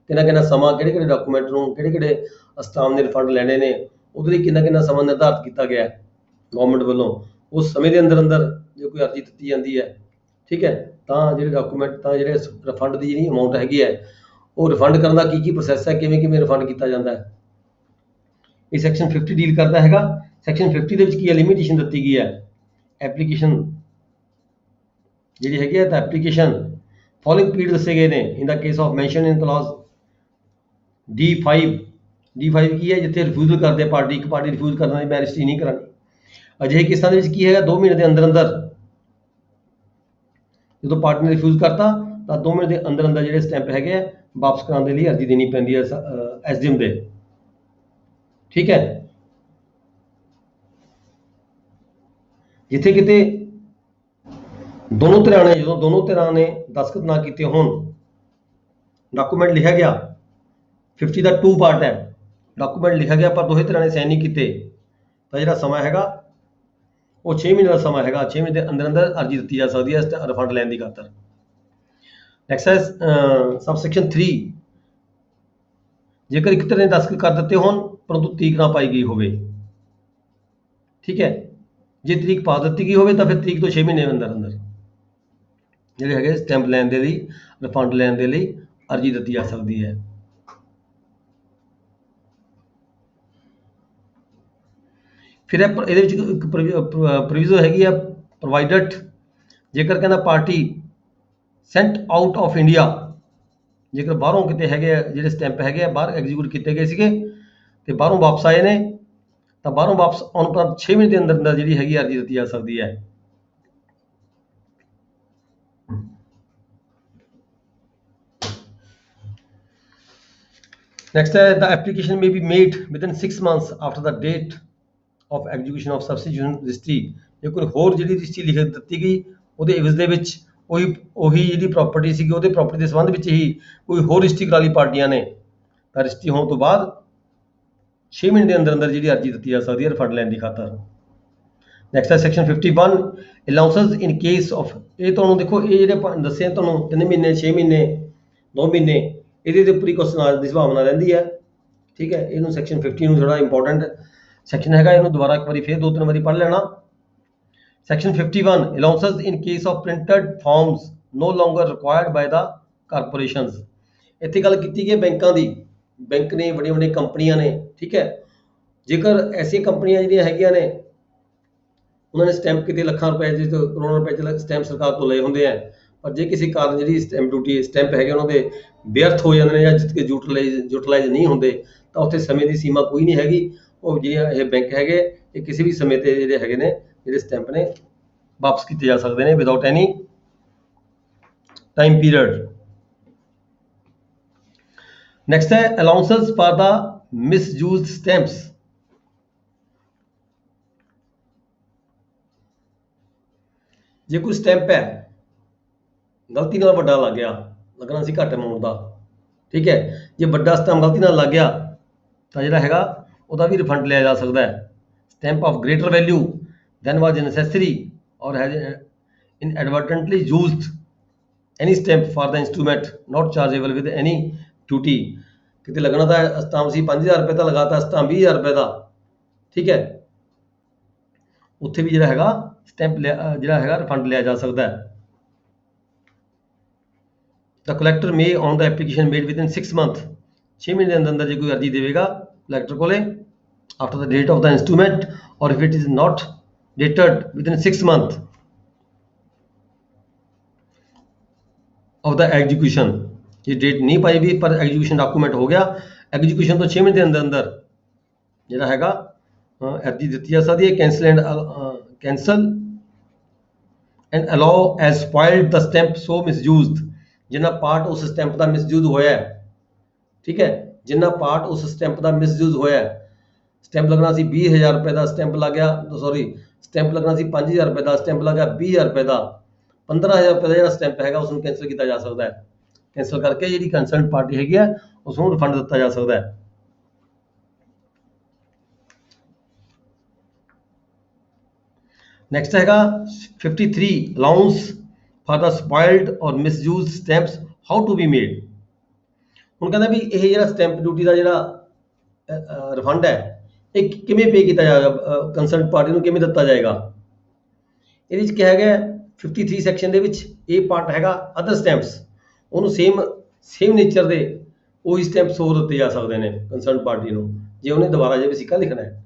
ਕਿੰਨਾ ਸਮਾਂ, ਕਿਹੜੇ ਡਾਕੂਮੈਂਟ ਨੂੰ ਕਿਹੜੇ ਸਟਾਮ ਦੇ ਰਿਫੰਡ ਲੈਣੇ ਨੇ, ਉਹਦੇ ਲਈ ਕਿੰਨਾ ਸਮਾਂ ਨਿਰਧਾਰਿਤ ਕੀਤਾ ਗਿਆ ਹੈ ਗਵਰਨਮੈਂਟ ਵੱਲੋਂ। ਉਸ ਸਮੇਂ ਦੇ ਅੰਦਰ ਜੇ ਕੋਈ ਅਰਜ਼ੀ ਦਿੱਤੀ ਜਾਂਦੀ ਹੈ, ਠੀਕ ਹੈ, ਤਾਂ ਜਿਹੜੇ ਡਾਕੂਮੈਂਟ, ਤਾਂ ਜਿਹੜੇ ਰਿਫੰਡ ਦੀ ਜਿਹੜੀ ਅਮਾਊਂਟ ਹੈਗੀ ਹੈ, ਉਹ ਰਿਫੰਡ ਕਰਨ ਦਾ ਕੀ ਪ੍ਰੋਸੈਸ ਹੈ, ਕਿਵੇਂ ਰਿਫੰਡ ਕੀਤਾ ਜਾਂਦਾ ਹੈ, ਇਹ ਸੈਕਸ਼ਨ 50 ਡੀਲ ਕਰਦਾ ਹੈਗਾ। ਸੈਕਸ਼ਨ 50 ਦੇ ਵਿੱਚ ਕੀ ਹੈ, ਲਿਮਿਟੇਸ਼ਨ ਦਿੱਤੀ ਗਈ ਹੈ ਐਪਲੀਕੇਸ਼ਨ ਜਿਹੜੀ ਹੈਗੀ ਹੈ, ਤਾਂ ਐਪਲੀਕੇਸ਼ਨ ਫੋਲੋਇੰਗ ਪੀਰੀਅਡ ਦੱਸੇ ਗਏ ਨੇ in the case of mention in class D5 ਕੀ ਹੈ, ਜਿੱਥੇ ਰਿਫਿਊਜ਼ਲ ਕਰਦੇ ਪਾਰਟੀ, ਇੱਕ ਪਾਰਟੀ ਰਿਫਿਊਜ਼ ਕਰਨਾ ਮੈਂ ਰਜਿਸਟਰੀ ਨਹੀਂ ਕਰਾਣੀ। ਅਜਿਹੇ ਕੇਸਾਂ ਦੇ ਵਿੱਚ ਕੀ ਹੈਗਾ, 2 ਮਹੀਨੇ ਦੇ ਅੰਦਰ ਜਦੋਂ ਪਾਰਟੀ ਨੇ ਰਿਫਿਊਜ਼ ਕਰਤਾ ਤਾਂ 2 ਮਹੀਨੇ ਦੇ ਅੰਦਰ ਜਿਹੜੇ ਸਟੈਂਪ ਹੈਗੇ ਆ ਵਾਪਸ ਕਰਾਉਣ ਦੇ ਲਈ ਅਰਜ਼ੀ ਦੇਣੀ ਪੈਂਦੀ ਹੈ SDM ਦੇ, ਠੀਕ ਹੈ। ਜਿੱਥੇ ਕਿਤੇ ਜਦੋਂ ਦੋਨੋਂ ਧਿਰਾਂ ਨੇ ਦਸਤਖਤ ਨਾ ਕੀਤੇ ਹੋਣ, ਡਾਕੂਮੈਂਟ ਲਿਖਿਆ ਗਿਆ, 50 ਦਾ 2 ਪਾਰਟ ਹੈ, ਡਾਕੂਮੈਂਟ ਲਿਖਿਆ ਗਿਆ ਪਰ ਦੋਹੇ ਧਿਰਾਂ ਨੇ ਸਾਈਨ ਨਹੀਂ ਕੀਤੇ, ਤਾਂ ਜਿਹੜਾ ਸਮਾਂ ਹੈਗਾ ਉਹ 6 ਮਹੀਨੇ ਦਾ ਸਮਾਂ ਹੈਗਾ। 6 ਮਹੀਨੇ ਦੇ ਅੰਦਰ ਅਰਜ਼ੀ ਦਿੱਤੀ ਜਾ ਸਕਦੀ ਹੈ ਰਿਫੰਡ ਲੈਣ ਦੀ ਖਾਤਰ। ਨੈਕਸਟ ਹੈ ਸਬ ਸੈਕਸ਼ਨ 3, ਜੇਕਰ ਇੱਕ ਧਿਰ ਨੇ ਦਸਤਖਤ ਕਰ ਦਿੱਤੇ ਹੋਣ ਪਰੰਤੂ ਤਰੀਕ ਨਾ ਪਾਈ ਗਈ ਹੋਵੇ, ਠੀਕ ਹੈ। ਜੇ ਤਰੀਕ ਪਾ ਦਿੱਤੀ ਗਈ ਹੋਵੇ ਤਾਂ ਫਿਰ ਤਰੀਕ ਤੋਂ 6 ਮਹੀਨੇ ਅੰਦਰ ਜਿਹੜੇ ਹੈਗੇ ਸਟੈਂਪ ਲੈਣ ਦੇ ਲਈ, ਰਿਫੰਡ ਲੈਣ ਦੇ ਲਈ ਅਰਜ਼ੀ ਦਿੱਤੀ ਜਾ ਸਕਦੀ ਹੈ। ਫਿਰ ਇਹਦੇ ਵਿੱਚ ਇੱਕ ਪ੍ਰੋਵੀਜ਼ਨ ਹੈਗੀ ਆ, ਪ੍ਰੋਵਾਈਡਡ ਜੇਕਰ ਕਹਿੰਦਾ party sent out of India, ਜੇਕਰ ਬਾਹਰੋਂ ਕਿਤੇ ਹੈਗੇ ਆ ਜਿਹੜੇ ਸਟੈਂਪ ਹੈਗੇ ਆ ਬਾਹਰ ਐਗਜ਼ੀਕਿਊਟ ਕੀਤੇ ਗਏ ਸੀਗੇ ਤੇ ਬਾਹਰੋਂ ਵਾਪਸ ਆਏ ਨੇ, ਤਾਂ ਬਾਹਰੋਂ ਵਾਪਸ ਆਉਣ ਉਪਰੰਤ 6 ਮਹੀਨੇ ਦੇ ਅੰਦਰ ਜਿਹੜੀ ਹੈਗੀ ਅਰਜ਼ੀ ਦਿੱਤੀ ਜਾ ਸਕਦੀ ਹੈ। ਨੈਕਸਟ ਹੈ the application may be made within 6 months after the date of execution of substitution registry। ਜੇ ਕੋਈ ਹੋਰ ਜਿਹੜੀ ਰਜਿਸਟਰੀ ਲਿਖ ਦਿੱਤੀ ਗਈ ਉਹਦੇ ਇਵਜ਼ ਦੇ ਵਿੱਚ ਉਹੀ ਜਿਹੜੀ ਪ੍ਰਾਪਰਟੀ ਸੀਗੀ ਉਹਦੇ ਪ੍ਰਾਪਰਟੀ ਦੇ ਸੰਬੰਧ ਵਿੱਚ ਹੀ ਕੋਈ ਹੋਰ ਰਜਿਸਟਰੀ ਕਰਾ ਲਈ ਪਾਰਟੀਆਂ ਨੇ, ਤਾਂ ਰਜਿਸਟਰੀ ਹੋਣ ਤੋਂ ਬਾਅਦ 6 ਮਹੀਨੇ ਦੇ ਅੰਦਰ ਜਿਹੜੀ ਅਰਜ਼ੀ ਦਿੱਤੀ ਜਾ ਸਕਦੀ ਹੈ ਰਿਫੰਡ ਲੈਣ ਦੀ ਖਾਤਰ। ਨੈਕਸਟ ਹੈ section 51 allowances in case of, ਇਹ ਤੁਹਾਨੂੰ ਦੇਖੋ ਇਹ ਜਿਹੜੇ ਦੱਸੇ ਤੁਹਾਨੂੰ 3 ਮਹੀਨੇ 6 ਮਹੀਨੇ 2 ਮਹੀਨੇ ਇਹਦੇ ਦੇ ਉੱਪਰ ਹੀ ਕੁਐਸਚਨ ਦੀ ਸੰਭਾਵਨਾ ਰਹਿੰਦੀ ਹੈ, ਠੀਕ ਹੈ। ਇਹਨੂੰ ਸੈਕਸ਼ਨ 50 ਨੂੰ ਥੋੜਾ ਇੰਪੋਰਟੈਂਟ ਸੈਕਸ਼ਨ ਹੈਗਾ, ਇਹਨੂੰ ਦੁਬਾਰਾ ਇੱਕ ਵਾਰੀ ਫਿਰ 2-3 ਵਾਰੀ ਪੜ੍ਹ ਲੈਣਾ। Section 51 allowances in case of printed forms no longer required by the corporations. ਇੱਥੇ ਗੱਲ ਕੀਤੀ ਗਈ ਬੈਂਕਾਂ ਦੀ, ਬੈਂਕ ਨੇ ਵੱਡੀਆਂ ਕੰਪਨੀਆਂ ਨੇ, ਠੀਕ ਹੈ। ਜੇਕਰ ਐਸੀਆਂ ਕੰਪਨੀਆਂ ਜਿਹੜੀਆਂ ਹੈਗੀਆਂ ਨੇ ਉਹਨਾਂ ਨੇ ਸਟੈਂਪ ਕਿਤੇ ਲੱਖਾਂ ਰੁਪਏ ਚ ਕਰੋੜਾਂ ਰੁਪਏ ਚ ਸਟੈਂਪ ਸਰਕਾਰ ਤੋਂ ਲਏ ਹੁੰਦੇ ਆ, ਪਰ ਜੇ ਕਿਸੇ ਕਾਰਨ ਜਿਹੜੀ ਸਟੈਂਪ ਡਿਊਟੀ ਸਟੈਂਪ ਹੈਗੇ ਉਹਨਾਂ ਦੇ ਵਿਅਰਥ ਹੋ ਜਾਂਦੇ ਨੇ ਜਾਂ ਜਿੱਥੇ ਯੂਟੀਲਾਈਜ਼ ਨਹੀਂ ਹੁੰਦੇ, ਤਾਂ ਉੱਥੇ ਸਮੇਂ ਦੀ ਸੀਮਾ ਕੋਈ ਨਹੀਂ ਹੈਗੀ। ਉਹ ਜਿਹੜੀਆਂ ਇਹ ਬੈਂਕ ਹੈਗੇ ਇਹ ਕਿਸੇ ਵੀ ਸਮੇਂ ਤੇ ਜਿਹੜੇ ਹੈਗੇ ਨੇ ਜਿਹੜੇ ਸਟੈਂਪ ਨੇ ਵਾਪਸ ਕੀਤੇ ਜਾ ਸਕਦੇ ਨੇ without any time period. Next ਹੈ ਅਲਾਉਂਸਸ ਫਾਰ ਦਾ ਮਿਸਯੂਜ਼ਡ ਸਟੈਂਪਸ। ਜੇ ਕੋਈ ਸਟੈਂਪ ਹੈ ਗਲਤੀ ਨਾਲ ਵੱਡਾ ਲੱਗ ਗਿਆ, ਲੱਗਣਾ ਸੀ ਘੱਟ ਅਮਾਊਂਟ ਦਾ, ਠੀਕ ਹੈ, ਜੇ ਵੱਡਾ ਸਟੈਂਪ ਗਲਤੀ ਨਾਲ ਲੱਗ ਗਿਆ ਤਾਂ ਜਿਹੜਾ ਹੈਗਾ ਉਹਦਾ ਵੀ ਰਿਫੰਡ ਲਿਆ ਜਾ ਸਕਦਾ ਹੈ। Stamp of greater value than was necessary or has inadvertently used any stamp for the instrument not chargeable with any duty. ਕਿਤੇ ਲੱਗਣਾ ਤਾਂ ਸਟੈਂਪ ਸੀ 5000 ਰੁਪਏ ਦਾ, ਲਗਾਤਾ ਸਟੈਂਪ 20000 ਰੁਪਏ ਦਾ, ਠੀਕ ਹੈ, ਉੱਥੇ ਵੀ ਜਿਹੜਾ ਹੈਗਾ ਸਟੈਂਪ ਜਿਹੜਾ ਹੈਗਾ ਰਿਫੰਡ ਲਿਆ ਜਾ ਸਕਦਾ ਹੈ। The collector may on the application made within 6 months, 6 ਮਹੀਨੇ ਦੇ ਅੰਦਰ ਜੇ ਕੋਈ ਅਰਜ਼ੀ ਦੇਵੇਗਾ ਕਲੈਕਟਰ ਕੋਲੇ after the date of the instrument, or if it is not dated within 6 months of the execution, ये डेट नहीं पाई भी पर एग्जीक्यूशन डॉक्यूमेंट हो गया, एग्जीक्यूशन तो 6 महीने ਦੇ ਅੰਦਰ ਜਿਹੜਾ ਹੈਗਾ ਅਰਜ਼ੀ ਦਿੱਤੀ ਜਾ ਸਕਦੀ ਹੈ। cancel and allow as spoiled the stamp so misused, ਜਿੰਨਾ ਪਾਰਟ ਉਸ ਸਟੈਂਪ ਦਾ ਮਿਸਯੂਜ਼ ਹੋਇਆ, ਠੀਕ ਹੈ, ਜਿੰਨਾ ਪਾਰਟ ਉਸ ਸਟੈਂਪ ਦਾ ਮਿਸਯੂਜ਼ ਹੋਇਆ, ਸਟੈਂਪ ਲੱਗਣਾ ਸੀ 20000 ਰੁਪਏ ਦਾ, ਸਟੈਂਪ ਲੱਗ ਗਿਆ ਸਟੈਂਪ ਲੱਗਣਾ ਸੀ 5000 ਰੁਪਏ ਦਾ, ਸਟੈਂਪ ਲੱਗ ਗਿਆ 20000 ਰੁਪਏ ਦਾ, 15000 ਰੁਪਏ ਦਾ ਜਿਹੜਾ ਸਟੈਂਪ ਹੈਗਾ ਉਸ ਨੂੰ ਕੈਂਸਲ ਕੀਤਾ ਜਾ ਸਕਦਾ ਹੈ। ਕੈਂਸਲ ਕਰਕੇ ਜਿਹੜੀ ਕੰਸਰਨਡ ਪਾਰਟੀ ਹੈਗੀ ਹੈ ਉਸ ਨੂੰ ਰਿਫੰਡ ਦਿੱਤਾ ਜਾ ਸਕਦਾ ਹੈ। ਨੈਕਸਟ ਹੈਗਾ 53 allowance for the spoiled or misused stamps how to be made। ਹੁਣ ਕਹਿੰਦਾ ਵੀ ਇਹ ਜਿਹੜਾ ਸਟੈਂਪ ਡਿਊਟੀ ਦਾ ਜਿਹੜਾ ਰਿਫੰਡ ਹੈ ਇਹ ਕਿਵੇਂ ਪੇ ਕੀਤਾ ਜਾਏਗਾ, ਕੰਸਰਨਡ ਪਾਰਟੀ ਨੂੰ ਕਿਵੇਂ ਦਿੱਤਾ ਜਾਏਗਾ। ਇਹਦੇ ਵਿੱਚ ਕਿਹਾ ਗਿਆ 53 ਸੈਕਸ਼ਨ ਦੇ ਵਿੱਚ ਇਹ ਪਾਰਟ ਹੈਗਾ ਅਦਰ ਸਟੈਂਪਸ, ਉਹਨੂੰ ਸੇਮ ਨੇਚਰ ਦੇ ਉਹੀ ਸਟੈਂਪਸ ਹੋਰ ਦਿੱਤੇ ਜਾ ਸਕਦੇ ਨੇ ਕੰਸਰਨਡ ਪਾਰਟੀ ਨੂੰ ਜੇ ਉਹਨੇ ਦੁਬਾਰਾ ਜੇ ਵਸੀਕਾ ਲਿਖਣਾ ਹੈ,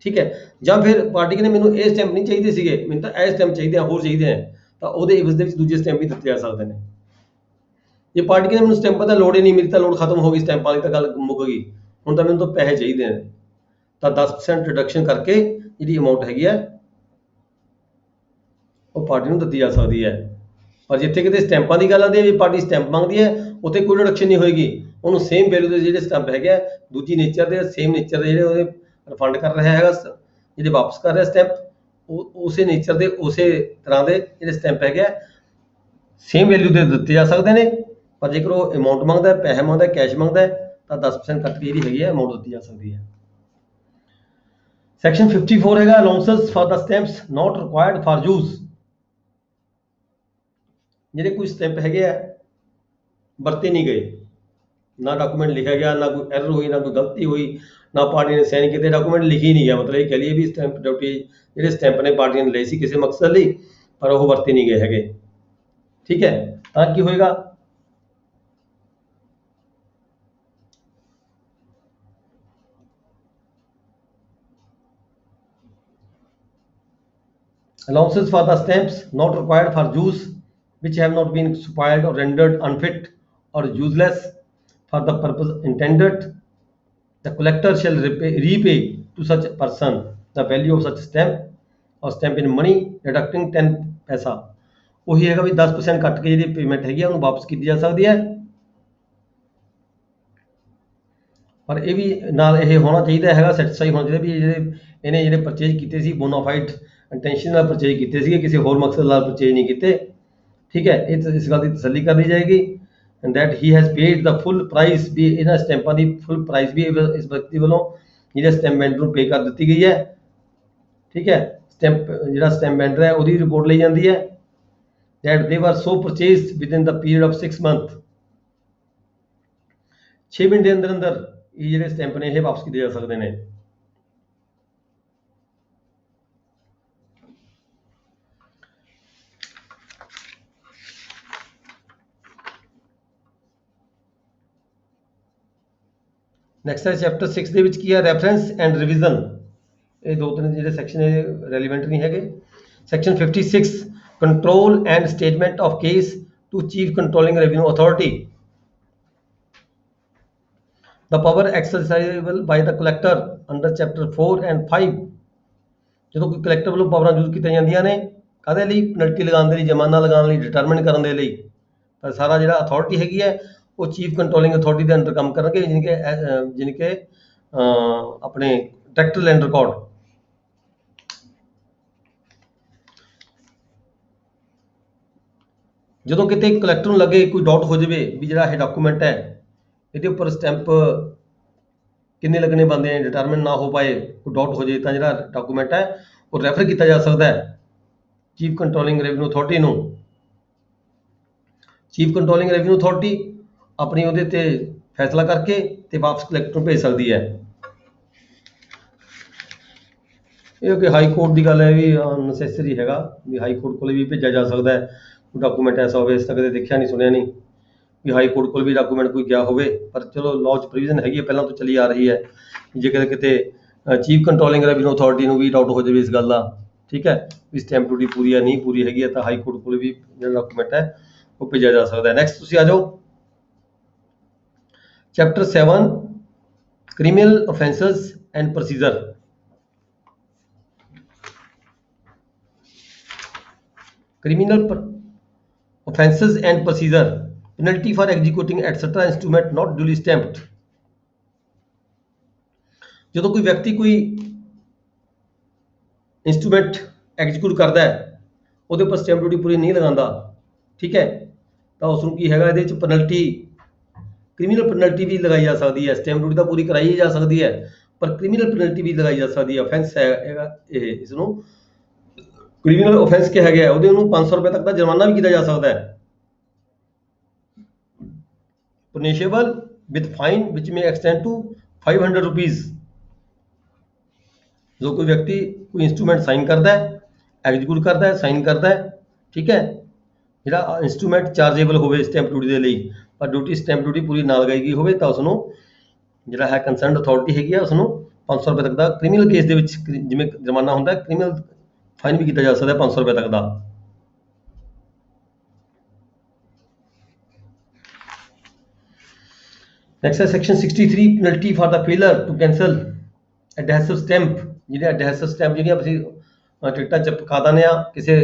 ਠੀਕ ਹੈ। ਜਾਂ ਫਿਰ ਪਾਰਟੀ ਕਹਿੰਦੇ ਮੈਨੂੰ ਇਹ ਸਟੈਂਪ ਨਹੀਂ ਚਾਹੀਦੇ ਸੀਗੇ, ਮੈਨੂੰ ਤਾਂ ਇਹ ਸਟੈਂਪ ਚਾਹੀਦੇ ਆ, ਹੋਰ ਚਾਹੀਦੇ ਆ, ਤਾਂ ਉਹਦੇ ਇਵਜ਼ ਦੇ ਵਿੱਚ ਦੂਜੇ ਸਟੈਂਪ ਵੀ ਦਿੱਤੇ ਜਾ ਸਕਦੇ ਨੇ। ਜੇ ਪਾਰਟੀ ਕਹਿੰਦੇ ਮੈਨੂੰ ਸਟੈਂਪਾਂ ਤਾਂ ਲੋੜ ਹੀ ਨਹੀਂ, ਮੇਰੀ ਤਾਂ ਲੋੜ ਖਤਮ ਹੋ ਗਈ, ਸਟੈਂਪਾਂ ਦੀ ਤਾਂ ਗੱਲ ਮੁੱਕ ਗਈ, ਹੁਣ ਤਾਂ ਮੈਨੂੰ ਤਾਂ ਪੈਸੇ ਚਾਹੀਦੇ ਨੇ, ਤਾਂ 10% ਰਿਡਕਸ਼ਨ ਕਰਕੇ ਜਿਹੜੀ ਅਮਾਊਂਟ ਹੈਗੀ ਹੈ ਉਹ ਪਾਰਟੀ ਨੂੰ ਦਿੱਤੀ ਜਾ ਸਕਦੀ ਹੈ। ਪਰ ਜਿੱਥੇ ਕਿਤੇ ਸਟੈਂਪਾਂ ਦੀ ਗੱਲ ਆਉਂਦੀ ਹੈ ਵੀ ਪਾਰਟੀ ਸਟੈਂਪ ਮੰਗਦੀ ਹੈ, ਉੱਥੇ ਕੋਈ ਰਿਡਕਸ਼ਨ ਨਹੀਂ ਹੋਏਗੀ, ਉਹਨੂੰ ਸੇਮ ਵੈਲਿਊ ਦੇ ਜਿਹੜੇ ਸਟੈਂਪ ਹੈਗੇ ਆ ਦੂਜੀ ਨੇਚਰ ਦੇ ਸੇਮ ਨੇਚਰ ਦੇ ਜਿਹੜੇ ਉਹਦੇ ਰਿਫੰਡ ਕਰ ਰਿਹਾ ਹੈਗਾ, ਜਿਹੜੇ ਵਾਪਸ ਕਰ ਰਿਹਾ ਸਟੈਂਪ, ਉਹ ਉਸੇ ਨੇਚਰ ਦੇ ਉਸੇ ਤਰ੍ਹਾਂ ਦੇ ਜਿਹੜੇ ਸਟੈਂਪ ਹੈਗੇ ਆ ਸੇਮ ਵੈਲਿਊ ਦੇ ਦਿੱਤੇ ਜਾ ਸਕਦੇ ਨੇ। ਪਰ ਜੇਕਰ ਉਹ ਅਮਾਊਂਟ ਮੰਗਦਾ, ਪੈਸੇ ਮੰਗਦਾ, ਕੈਸ਼ ਮੰਗਦਾ ਤਾਂ 10% ਕੱਟ ਕੇ ਜਿਹੜੀ ਹੈਗੀ ਹੈ ਅਮਾਊਂਟ ਦਿੱਤੀ ਜਾ ਸਕਦੀ ਹੈ। ਸੈਕਸ਼ਨ 54 ਹੈਗਾ allowances for the stamps not required for use. ਜਿਹੜੇ ਕੋਈ ਸਟੈਂਪ ਹੈਗੇ ਆ ਵਰਤੇ ਨਹੀਂ ਗਏ, ਨਾ ਡਾਕੂਮੈਂਟ ਲਿਖਿਆ ਗਿਆ, ਨਾ ਕੋਈ ਐਰਰ ਹੋਈ, ਨਾ ਕੋਈ ਗਲਤੀ ਹੋਈ, ਨਾ ਪਾਰਟੀ ਨੇ ਸਾਈਨ ਕੀਤੇ, ਡਾਕੂਮੈਂਟ ਲਿਖੀ ਨਹੀਂ ਗਿਆ, ਮਤਲਬ ਇਹ ਕਹ ਲਈਏ ਵੀ ਸਟੈਂਪ ਡਿਊਟੀ ਜਿਹੜੇ ਸਟੈਂਪ ਨੇ ਪਾਰਟੀਆਂ ਨੇ ਲਏ ਸੀ ਕਿਸੇ ਮਕਸਦ ਲਈ ਪਰ ਉਹ ਵਰਤੇ ਨਹੀਂ ਗਏ ਹੈਗੇ, ਠੀਕ ਹੈ। ਤਾਂ ਕੀ ਹੋਏਗਾ, allowances for the stamps not required for use which have not been spoiled or rendered unfit or useless for the purpose intended, the collector shall repay to such person the value of such stamp or stamp in money deducting 10 ਪੈਸਾ। ਉਹੀ ਹੈਗਾ ਵੀ 10% ਕੱਟ ਕੇ ਜਿਹੜੀ payment ਹੈਗੀ ਆ ਉਹਨੂੰ ਵਾਪਸ ਕੀਤੀ ਜਾ ਸਕਦੀ ਹੈ। ਪਰ ਇਹ ਵੀ ਨਾਲ ਇਹ ਹੋਣਾ ਚਾਹੀਦਾ ਹੈਗਾ, ਸੈਟੀਸਫਾਈ ਹੋਣਾ ਚਾਹੀਦਾ ਵੀ ਇਹਨੇ ਜਿਹੜੇ ਪਰਚੇਜ ਕੀਤੇ ਸੀ ਬੋਨਾਫਾਈਡ ਇੰਟੈਂਸ਼ਨ ਨਾਲ ਪਰਚੇਜ ਕੀਤੇ ਸੀਗੇ, ਕਿਸੇ ਹੋਰ ਮਕਸਦ ਨਾਲ ਪਰਚੇਜ ਨਹੀਂ ਕੀਤੇ, ਠੀਕ ਹੈ। ਇਹ ਇਸ ਗੱਲ ਦੀ ਤਸੱਲੀ ਕਰ ਲਈ ਜਾਏਗੀ and that he has paid the full price, ਵੀ ਇਹਨਾਂ ਸਟੈਂਪਾਂ ਦੀ ਫੁੱਲ ਪ੍ਰਾਈਸ ਵੀ ਇਸ ਵਿਅਕਤੀ ਵੱਲੋਂ ਜਿਹੜੇ ਸਟੈਂਪ ਵੈਂਡਰ ਨੂੰ ਪੇ ਕਰ ਦਿੱਤੀ ਗਈ ਹੈ, ਠੀਕ ਹੈ। ਸਟੈਂਪ ਜਿਹੜਾ ਸਟੈਂਪ ਵੈਂਡਰ ਹੈ ਉਹਦੀ ਰਿਪੋਰਟ ਲਈ ਜਾਂਦੀ ਹੈ that they were so purchased within the period of 6 months, 6 ਮਹੀਨੇ ਦੇ ਅੰਦਰ ਅੰਦਰ ਇਹ ਜਿਹੜੇ ਸਟੈਂਪ ਨੇ ਇਹ ਵਾਪਸ ਕੀਤੇ ਜਾ ਸਕਦੇ ਨੇ। ਨੈਕਸਟ ਹੈ ਚੈਪਟਰ 6 ਦੇ ਵਿੱਚ ਕੀ ਹੈ, ਰੈਫਰੈਂਸ ਐਂਡ ਰਿਵੀਜ਼ਨ। ਇਹ ਦੋ ਤਿੰਨ ਜਿਹੜੇ ਸੈਕਸ਼ਨ ਇਹ ਰੈਲੀਵੈਂਟ ਨਹੀਂ ਹੈਗੇ। Section 56 control and statement of case to chief controlling revenue authority, the power exercisable by the collector under chapter 4 and 5। ਜਦੋਂ ਕੋਈ ਕਲੈਕਟਰ ਵੱਲੋਂ ਪਾਵਰਾਂ ਯੂਜ਼ ਕੀਤੀਆਂ ਜਾਂਦੀਆਂ ਨੇ ਕਾਹਦੇ ਲਈ, ਪੈਨਲਟੀ ਲਗਾਉਣ ਦੇ ਲਈ, ਜੁਰਮਾਨਾ ਲਗਾਉਣ ਲਈ, ਡਿਟਰਮਿਨ ਕਰਨ ਦੇ ਲਈ, ਤਾਂ ਸਾਰਾ ਜਿਹੜਾ ਅਥਾਰਟੀ ਹੈਗੀ ਹੈ ਉਹ ਚੀਫ ਕੰਟਰੋਲਿੰਗ ਅਥਾਰਟੀ ਦੇ ਅੰਡਰ ਕੰਮ ਕਰਨਗੇ, ਜਿਨ ਕੇ ਆਪਣੇ ਡਾਇਰੈਕਟਰ ਲੈਂਡ ਰਿਕਾਰਡ। ਜਦੋਂ ਕਿਤੇ ਕਲੈਕਟਰ ਨੂੰ ਲੱਗੇ ਕੋਈ ਡਾਊਟ ਹੋ ਜਾਵੇ ਵੀ ਜਿਹੜਾ ਇਹ ਡਾਕੂਮੈਂਟ ਹੈ ਇਹਦੇ ਉੱਪਰ ਸਟੈਂਪ ਕਿੰਨੇ ਲੱਗਣੇ ਬਣਦੇ ਨੇ, ਡਿਟਰਮਿਨ ਨਾ ਹੋ ਪਾਏ, ਕੋਈ ਡਾਊਟ ਹੋ ਜਾਏ, ਤਾਂ ਜਿਹੜਾ ਡਾਕੂਮੈਂਟ ਹੈ ਉਹ ਰੈਫਰ ਕੀਤਾ ਜਾ ਸਕਦਾ ਹੈ ਚੀਫ ਕੰਟਰੋਲਿੰਗ ਰੈਵਨਿਊ ਅਥਾਰਟੀ ਨੂੰ। ਚੀਫ ਕੰਟਰੋਲਿੰਗ ਰੈਵਨਿਊ ਅਥਾਰਟੀ ਆਪਣੀ ਉਹਦੇ ਤੇ ਫੈਸਲਾ ਕਰਕੇ ਤੇ ਵਾਪਸ ਕਲੈਕਟਰ ਨੂੰ ਭੇਜ ਸਕਦੀ ਹੈ। ਇਹ ਕਿ ਹਾਈ ਕੋਰਟ ਦੀ ਗੱਲ ਹੈ ਵੀ ਅਨਸੈਸਰੀ ਹੈਗਾ ਵੀ ਹਾਈ ਕੋਰਟ ਕੋਲ ਵੀ ਭੇਜਿਆ ਜਾ ਸਕਦਾ ਹੈ ਕੋਈ ਡਾਕੂਮੈਂਟ ਐਸਾ ਹੋਵੇ, ਇਸ ਤੱਕ ਕਦੇ ਦੇਖਿਆ ਨਹੀਂ ਸੁਣਿਆ ਨਹੀਂ ਵੀ ਹਾਈ ਕੋਰਟ ਕੋਲ ਵੀ ਡਾਕੂਮੈਂਟ ਕੋਈ ਗਿਆ ਹੋਵੇ, ਪਰ ਚਲੋ ਲਾਅ 'ਚ ਪ੍ਰੋਵੀਜ਼ਨ ਹੈਗੀ ਹੈ, ਪਹਿਲਾਂ ਤੋਂ ਚੱਲੀ ਆ ਰਹੀ ਹੈ। ਜੇ ਕਿਤੇ ਚੀਫ ਕੰਟਰੋਲਿੰਗ ਰੈਵਨਿਊ ਅਥਾਰਟੀ ਨੂੰ ਵੀ ਡਾਊਟ ਹੋ ਜਾਵੇ ਇਸ ਗੱਲ ਦਾ, ਠੀਕ ਹੈ, ਵੀ ਸਟੈਂਪ ਡਿਊਟੀ ਪੂਰੀ ਹੈ ਨਹੀਂ ਪੂਰੀ ਹੈਗੀ ਹੈ, ਤਾਂ ਹਾਈ ਕੋਰਟ ਕੋਲ ਵੀ ਜਿਹੜਾ ਡਾਕੂਮੈਂਟ ਹੈ ਉਹ ਭੇਜਿਆ ਜਾ ਸਕਦਾ ਹੈ। ਨੈਕਸਟ ਤੁਸੀਂ ਆ ਜਾਓ chapter 7 criminal offences and procedure. criminal offences and procedure, penalty for executing etc instrument not duly stamped। ਜਦੋਂ ਕੋਈ ਵਿਅਕਤੀ ਕੋਈ ਇੰਸਟਰੂਮੈਂਟ ਐਗਜ਼ੀਕਿਊਟ ਕਰਦਾ ਹੈ ਉਹਦੇ ਉੱਪਰ ਸਟੈਂਪ ਡਿਊਟੀ ਪੂਰੀ ਨਹੀਂ ਲਗਾਉਂਦਾ, ਠੀਕ ਹੈ, ਤਾਂ ਉਸ ਨੂੰ ਕੀ ਹੈਗਾ ਇਹਦੇ ਵਿੱਚ ਪੈਨਲਟੀ, ਕ੍ਰਿਮੀਨਲ ਪੈਨਲਟੀ ਵੀ ਲਗਾਈ ਜਾ ਸਕਦੀ ਹੈ। ਸਟੈਂਪ ਡਿਊਟੀ ਤਾਂ ਪੂਰੀ ਕਰਾਈ ਜਾ ਸਕਦੀ ਹੈ ਪਰ ਕ੍ਰਿਮੀਨਲ ਪੈਨਲਟੀ ਵੀ ਲਗਾਈ ਜਾ ਸਕਦੀ ਹੈ। ਅਫੈਂਸ ਹੈਗਾ ਇਹ, ਇਸ ਨੂੰ ਕ੍ਰਿਮੀਨਲ ਆਫੈਂਸ ਕਿਹਾ ਗਿਆ, ਉਹਦੇ ਉਹਨੂੰ 500 ਰੁਪਏ ਤੱਕ ਦਾ ਜੁਰਮਾਨਾ ਵੀ ਕੀਤਾ ਜਾ ਸਕਦਾ ਹੈ। ਪਨਿਸ਼ੇਬਲ विद फाइन विच में एक्सटेंड टू 500 रुपीज़। जो कोई व्यक्ति कोई इंस्ट्रूमेंट साइन करता है, एग्जीक्यूट करता है, साइन करता है, ठीक है, ਜਿਹੜਾ ਇੰਸਟਰੂਮੈਂਟ ਚਾਰਜੇਬਲ ਹੋਵੇ ਸਟੈਂਪ ਡਿਊਟੀ ਦੇ ਲਈ, ਪਰ ਡਿਊਟੀ ਸਟੈਂਪ ਡਿਊਟੀ ਪੂਰੀ ਨਾ ਲਗਾਈ ਗਈ ਹੋਵੇ, ਤਾਂ ਉਸ ਨੂੰ ਜਿਹੜਾ ਹੈ ਕੰਸਰਨਡ ਅਥਾਰਟੀ ਹੈਗੀ ਆ ਉਸ ਨੂੰ 500 ਰੁਪਏ ਤੱਕ ਦਾ ਕ੍ਰਿਮੀਨਲ ਕੇਸ ਦੇ ਵਿੱਚ ਜਿਵੇਂ ਜੁਰਮਾਨਾ ਹੁੰਦਾ, ਕ੍ਰਿਮੀਨਲ ਫਾਈਨ ਵੀ ਕੀਤਾ ਜਾ ਸਕਦਾ 500 ਰੁਪਏ ਤੱਕ ਦਾ। ਨੈਕਸਟ ਹੈ section 63 penalty for the failure to cancel adhesive stamp. ਜਿਹੜੇ ਐਡਹੈਸਿਵ ਸਟੈਂਪ ਜਿਹੜੀਆਂ ਅਸੀਂ ਟਿਕਟਾਂ ਚਿਪਕਾ ਦਿੰਦੇ ਆ ਕਿਸੇ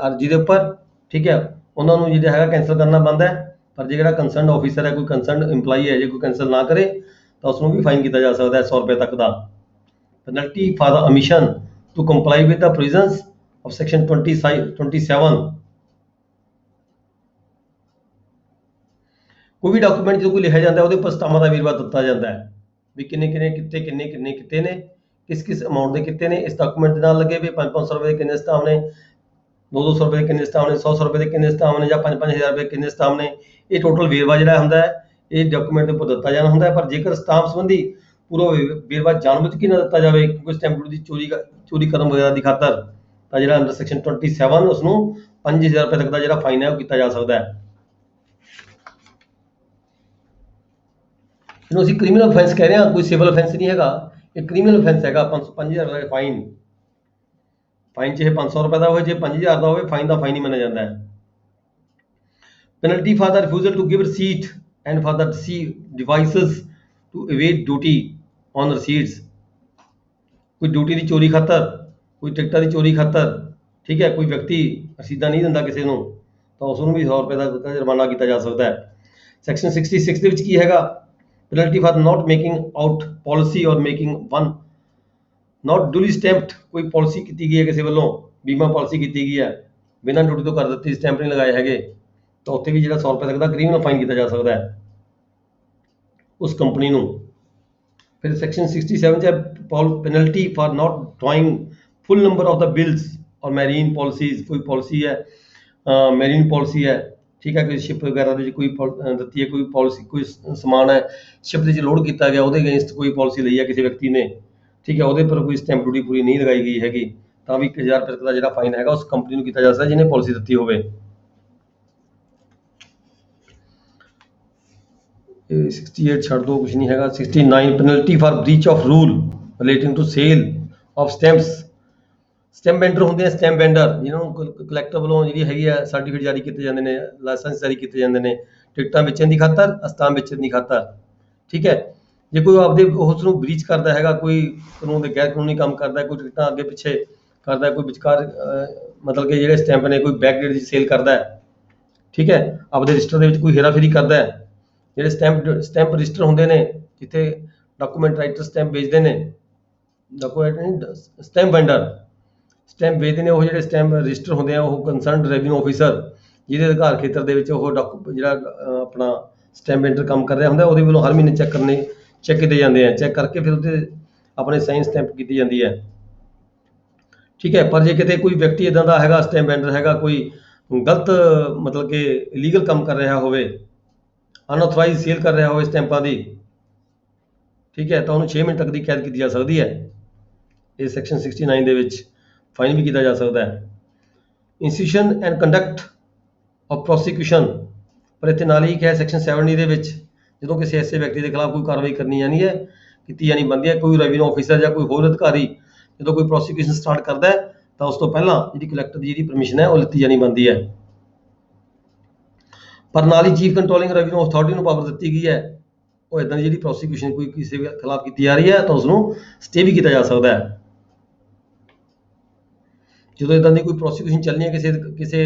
ਅਰਜੀ ਦੇ ਉੱਪਰ, ਠੀਕ ਹੈ, ਉਹਨਾਂ ਨੂੰ ਜਿਹੜਾ ਹੈਗਾ ਕੈਂਸਲ ਕਰਨਾ ਬਣਦਾ ਹੈ। ਪਰ ਜੇ ਜਿਹੜਾ ਕੰਸਰਨਡ ਆਫਿਸਰ ਹੈ, ਕੋਈ ਕੰਸਰਨਡ ਇੰਪਲਾਈ ਹੈ, ਜੇ ਕੋਈ ਕੈਂਸਲ ਨਾ ਕਰੇ ਤਾਂ ਉਸ ਨੂੰ ਵੀ ਫਾਈਨ ਕੀਤਾ ਜਾ ਸਕਦਾ ਹੈ 100 ਰੁਪਏ ਤੱਕ ਦਾ। Penalty for the omission to comply with the provisions of section 27। ਕੋਈ ਵੀ ਡਾਕੂਮੈਂਟ ਜਦੋਂ ਕੋਈ ਲਿਖਿਆ ਜਾਂਦਾ ਉਹਦੇ ਉੱਪਰ ਸਟਾਮਾਂ ਦਾ ਵੇਰਵਾ ਦਿੱਤਾ ਜਾਂਦਾ ਹੈ ਵੀ ਕਿੰਨੇ ਕਿੱਤੇ ਨੇ, ਕਿਸ ਅਮਾਊਂਟ ਦੇ ਕਿੱਤੇ ਨੇ। ਇਸ ਡਾਕੂਮੈਂਟ ਦੇ ਨਾਲ ਲੱਗੇ ਵੀ 500 ਰੁਪਏ ਦੇ ਕਿੰਨੇ ਸਟਾਮ ਨੇ, 200 ਰੁਪਏ ਦੇ ਕਿੰਨੇ ਸਟਾਮ ਨੇ, 100 ਰੁਪਏ ਦੇ ਕਿੰਨੇ ਸਟਾਮ ਨੇ, ਜਾਂ 5-5000 ਰੁਪਏ ਕਿੰਨੇ ਸਟਾਮ ਨੇ। ਇਹ ਟੋਟਲ ਵੇਰਵਾ ਜਿਹੜਾ ਹੁੰਦਾ ਹੈ ਇਹ ਡਾਕੂਮੈਂਟ ਦੇ ਉੱਪਰ ਦਿੱਤਾ ਜਾਣਾ ਹੁੰਦਾ ਹੈ। ਪਰ ਜੇਕਰ ਸਟਾਮ ਸੰਬੰਧੀ ਪੂਰਾ ਵੇਰਵਾ ਜਾਣਬੁੱਝ ਕੇ ਨਾ ਦਿੱਤਾ ਜਾਵੇ ਕਿਉਂਕਿ ਸਟੈਂਪ ਡਿਊਟੀ ਦੀ ਚੋਰੀ ਕਰਨ ਵਗੈਰਾ ਦੀ ਖਾਤਰ, ਤਾਂ ਜਿਹੜਾ ਅੰਡਰ ਸੈਕਸ਼ਨ 27 ਉਸ ਨੂੰ 5000 ਰੁਪਏ ਤੱਕ ਦਾ ਜਿਹੜਾ ਫਾਈਨ ਹੈ ਉਹ ਕੀਤਾ ਜਾ ਸਕਦਾ ਹੈ। ਜਿਹਨੂੰ ਅਸੀਂ ਕ੍ਰਿਮੀਨਲ ਅਫੈਂਸ ਕਹਿ ਰਹੇ ਹਾਂ, ਕੋਈ ਸਿਵਲ ਅਫੈਂਸ ਨਹੀਂ ਹੈਗਾ, ਇਹ ਕ੍ਰਿਮੀਨਲ ਅਫੈਂਸ ਹੈਗਾ। 5000 ਦਾ ਫਾਈਨ ਚਾਹੇ 500 ਰੁਪਏ ਦਾ ਹੋਵੇ, ਜੇ 5000 ਦਾ ਹੋਵੇ, ਫਾਈਨ ਦਾ ਫਾਈਨ ਹੀ ਮੰਨਿਆ ਜਾਂਦਾ ਹੈ। Penalty for the refusal to give receipt and for the devices to evade duty on receipts. ਕੋਈ ਡਿਊਟੀ ਦੀ ਚੋਰੀ ਖਾਤਰ, ਕੋਈ ਟਿਕਟਾਂ ਦੀ ਚੋਰੀ ਖਾਤਰ, ਠੀਕ ਹੈ, ਕੋਈ ਵਿਅਕਤੀ ਰਸੀਦਾਂ ਨਹੀਂ ਦਿੰਦਾ ਕਿਸੇ ਨੂੰ, ਤਾਂ ਉਸ ਨੂੰ ਵੀ 100 ਰੁਪਏ ਦਾ ਜੁਰਮਾਨਾ ਕੀਤਾ ਜਾ ਸਕਦਾ ਹੈ। ਸੈਕਸ਼ਨ 66 ਦੇ ਵਿੱਚ ਕੀ ਹੈਗਾ, penalty for not making out policy ਔਰ ਮੇਕਿੰਗ ਵਨ ਨਾਟ ਡੂਲੀ ਸਟੈਂਪਡ। ਕੋਈ ਪਾਲਿਸੀ ਕੀਤੀ ਗਈ ਹੈ ਕਿਸੇ ਵੱਲੋਂ, ਬੀਮਾ ਪਾਲਿਸੀ ਕੀਤੀ ਗਈ ਹੈ, ਬਿਨਾਂ ਡਿਊਟੀ ਤੋਂ ਕਰ ਦਿੱਤੀ, ਸਟੈਂਪ ਨਹੀਂ ਲਗਾਏ ਹੈਗੇ, ਤਾਂ ਉੱਥੇ ਵੀ ਜਿਹੜਾ 100 ਰੁਪਏ ਤੱਕ ਦਾ ਕ੍ਰਿਮੀਨਲ ਫਾਈਨ ਕੀਤਾ ਜਾ ਸਕਦਾ ਹੈ ਉਸ ਕੰਪਨੀ ਨੂੰ। ਫਿਰ ਸੈਕਸ਼ਨ 67 'ਚ penalty for not drawing full number of the bills ਔਰ ਮੈਰੀਨ ਪਾਲਿਸੀਜ਼। ਕੋਈ ਪਾਲਿਸੀ ਹੈ, ਮੈਰੀਨ ਪਾਲਿਸੀ ਹੈ, ਠੀਕ ਹੈ, ਕੋਈ ਸ਼ਿਪ ਵਗੈਰਾ ਦੇ ਵਿੱਚ ਕੋਈ ਦਿੱਤੀ ਹੈ, ਕੋਈ ਪਾਲਿਸੀ, ਕੋਈ ਸਮਾਨ ਹੈ ਸ਼ਿਪ ਦੇ ਵਿੱਚ ਲੋਡ ਕੀਤਾ ਗਿਆ, ਉਹਦੇ ਅਗੇਂਸਟ ਕੋਈ ਪਾਲਿਸੀ ਲਈ ਹੈ ਕਿਸੇ ਵਿਅਕਤੀ ਨੇ, ਠੀਕ ਹੈ, ਉਹਦੇ ਪਰ ਕੋਈ ਸਟੈਂਪ ਡਿਊਟੀ ਪੂਰੀ ਨਹੀਂ ਲਗਾਈ ਗਈ ਹੈਗੀ, ਤਾਂ ਵੀ 1000 ਰੁਪਏ ਤੱਕ ਦਾ ਜਿਹੜਾ ਫਾਈਨ ਹੈਗਾ ਉਸ ਕੰਪਨੀ ਨੂੰ ਕੀਤਾ ਜਾ ਸਕਦਾ ਜਿਹਨੇ ਪਾਲਿਸੀ ਦਿੱਤੀ ਹੋਵੇ। 68 ਛੱਡ ਦੋ, ਕੁਝ ਨਹੀਂ ਹੈਗਾ। 69 penalty for breach of rule relating to sale of stamps. Stamp vendor ਹੁੰਦੇ ਆ, ਸਟੈਂਪ ਵੈਂਡਰ ਜਿਹਨਾਂ ਨੂੰ ਕਲੈਕਟਰ ਵੱਲੋਂ ਜਿਹੜੀ ਹੈਗੀ ਆ ਸਰਟੀਫਿਕੇਟ ਜਾਰੀ ਕੀਤੇ ਜਾਂਦੇ ਨੇ, ਲਾਇਸੈਂਸ ਜਾਰੀ ਕੀਤੇ ਜਾਂਦੇ ਨੇ ਟਿਕਟਾਂ ਵੇਚਣ ਦੀ ਖਾਤਰ, ਸਟਾਂਪ ਵੇਚਣ ਦੀ ਖਾਤਰ, ਠੀਕ ਹੈ। ਜੇ ਕੋਈ ਆਪਦੇ ਉਸ ਨੂੰ ਬ੍ਰੀਚ ਕਰਦਾ ਹੈਗਾ, ਕੋਈ ਕਾਨੂੰਨ ਦੇ ਗੈਰ ਕਾਨੂੰਨੀ ਕੰਮ ਕਰਦਾ, ਕੋਈ ਟਿਕਟਾਂ ਅੱਗੇ ਪਿੱਛੇ ਕਰਦਾ, ਕੋਈ ਵਿਚਕਾਰ ਮਤਲਬ ਕਿ ਜਿਹੜੇ ਸਟੈਂਪ ਨੇ ਕੋਈ ਬੈਕ ਡੇਟ ਦੀ ਸੇਲ ਕਰਦਾ ਹੈ, ਠੀਕ ਹੈ, ਆਪਦੇ ਰਜਿਸਟਰ ਦੇ ਵਿੱਚ ਕੋਈ ਹੇਰਾਫੇਰੀ ਕਰਦਾ ਹੈ। ਜਿਹੜੇ ਸਟੈਂਪ ਰਜਿਸਟਰ ਹੁੰਦੇ ਨੇ ਜਿੱਥੇ ਡਾਕੂਮੈਂਟ ਰਾਈਟਰ ਸਟੈਂਪ ਵੇਚਦੇ ਨੇ, ਸਟੈਂਪ ਵੈਂਡਰ ਸਟੈਂਪ ਵੇਚਦੇ ਨੇ, ਉਹ ਜਿਹੜੇ ਸਟੈਂਪ ਰਜਿਸਟਰ ਹੁੰਦੇ ਆ ਉਹ ਕੰਸਰਨਡ ਰੈਵਨਿਊ ਆਫਿਸਰ ਜਿਹਦੇ ਅਧਿਕਾਰ ਖੇਤਰ ਦੇ ਵਿੱਚ ਉਹ ਜਿਹੜਾ ਆਪਣਾ ਸਟੈਂਪ ਵੈਂਡਰ ਕੰਮ ਕਰ ਰਿਹਾ ਹੁੰਦਾ, ਉਹਦੇ ਵੱਲੋਂ ਹਰ ਮਹੀਨੇ ਚੈੱਕ ਕੀਤੇ ਜਾਂਦੇ ਆ, ਚੈੱਕ ਕਰਕੇ ਫਿਰ ਉਹਦੇ ਆਪਣੇ ਸਾਈਨ ਸਟੈਂਪ ਕੀਤੀ ਜਾਂਦੀ ਹੈ, ਠੀਕ ਹੈ। ਪਰ ਜੇ ਕਿਤੇ ਕੋਈ ਵਿਅਕਤੀ ਇੱਦਾਂ ਦਾ ਹੈਗਾ, ਸਟੈਂਪ ਵੈਂਡਰ ਹੈਗਾ, ਕੋਈ ਗਲਤ ਮਤਲਬ ਕਿ ਇਲੀਗਲ ਕੰਮ ਕਰ ਰਿਹਾ ਹੋਵੇ, ਅਨਆਥੋਰਾਈਜ਼ ਸੇਲ ਕਰ ਰਿਹਾ ਹੋਵੇ ਸਟੈਂਪਾਂ ਦੀ, ਠੀਕ ਹੈ, ਤਾਂ ਉਹਨੂੰ 6 ਮਹੀਨੇ ਤੱਕ ਦੀ ਕੈਦ ਕੀਤੀ ਜਾ ਸਕਦੀ ਹੈ। ਇਹ ਸੈਕਸ਼ਨ 69 ਦੇ ਵਿੱਚ ਫਾਈਨ ਵੀ ਕੀਤਾ ਜਾ ਸਕਦਾ ਹੈ। Institution and conduct of prosecution, ਪਰ ਇੱਥੇ ਨਾਲ ਹੀ ਕਿਹਾ ਸੈਕਸ਼ਨ 70 ਦੇ ਵਿੱਚ ਜਦੋਂ ਕਿਸੇ ਐਸੇ ਵਿਅਕਤੀ ਦੇ ਖਿਲਾਫ ਕੋਈ ਕਾਰਵਾਈ ਕਰਨੀ ਜਾਣੀ ਹੈ, ਕੀਤੀ ਜਾਣੀ ਬਣਦੀ ਹੈ, ਕੋਈ ਰੈਵਨਿਊ ਆਫਿਸਰ ਜਾਂ ਕੋਈ ਹੋਰ ਅਧਿਕਾਰੀ ਜਦੋਂ ਕੋਈ ਪ੍ਰੋਸੀਕਿਊਸ਼ਨ ਸਟਾਰਟ ਕਰਦਾ ਹੈ ਤਾਂ ਉਸ ਤੋਂ ਪਹਿਲਾਂ ਜਿਹੜੀ ਕਲੈਕਟਰ ਦੀ ਜਿਹੜੀ ਪਰਮਿਸ਼ਨ ਹੈ ਉਹ ਲਿੱਤੀ ਜਾਣੀ ਬਣਦੀ ਹੈ। ਪਰ ਨਾਲ ਹੀ ਚੀਫ ਕੰਟਰੋਲਿੰਗ ਰੈਵਨਿਊ ਅਥਾਰਟੀ ਨੂੰ ਪਾਵਰ ਦਿੱਤੀ ਗਈ ਹੈ, ਉਹ ਇੱਦਾਂ ਦੀ ਜਿਹੜੀ ਪ੍ਰੋਸੀਕਿਊਸ਼ਨ ਕੋਈ ਕਿਸੇ ਖਿਲਾਫ ਕੀਤੀ ਜਾ ਰਹੀ ਹੈ ਤਾਂ ਉਸ ਨੂੰ ਸਟੇ ਵੀ ਕੀਤਾ ਜਾ ਸਕਦਾ ਹੈ। ਜਦੋਂ ਇੱਦਾਂ ਦੀ ਕੋਈ ਪ੍ਰੋਸੀਕਿਊਸ਼ਨ ਚੱਲਣੀ ਹੈ ਕਿਸੇ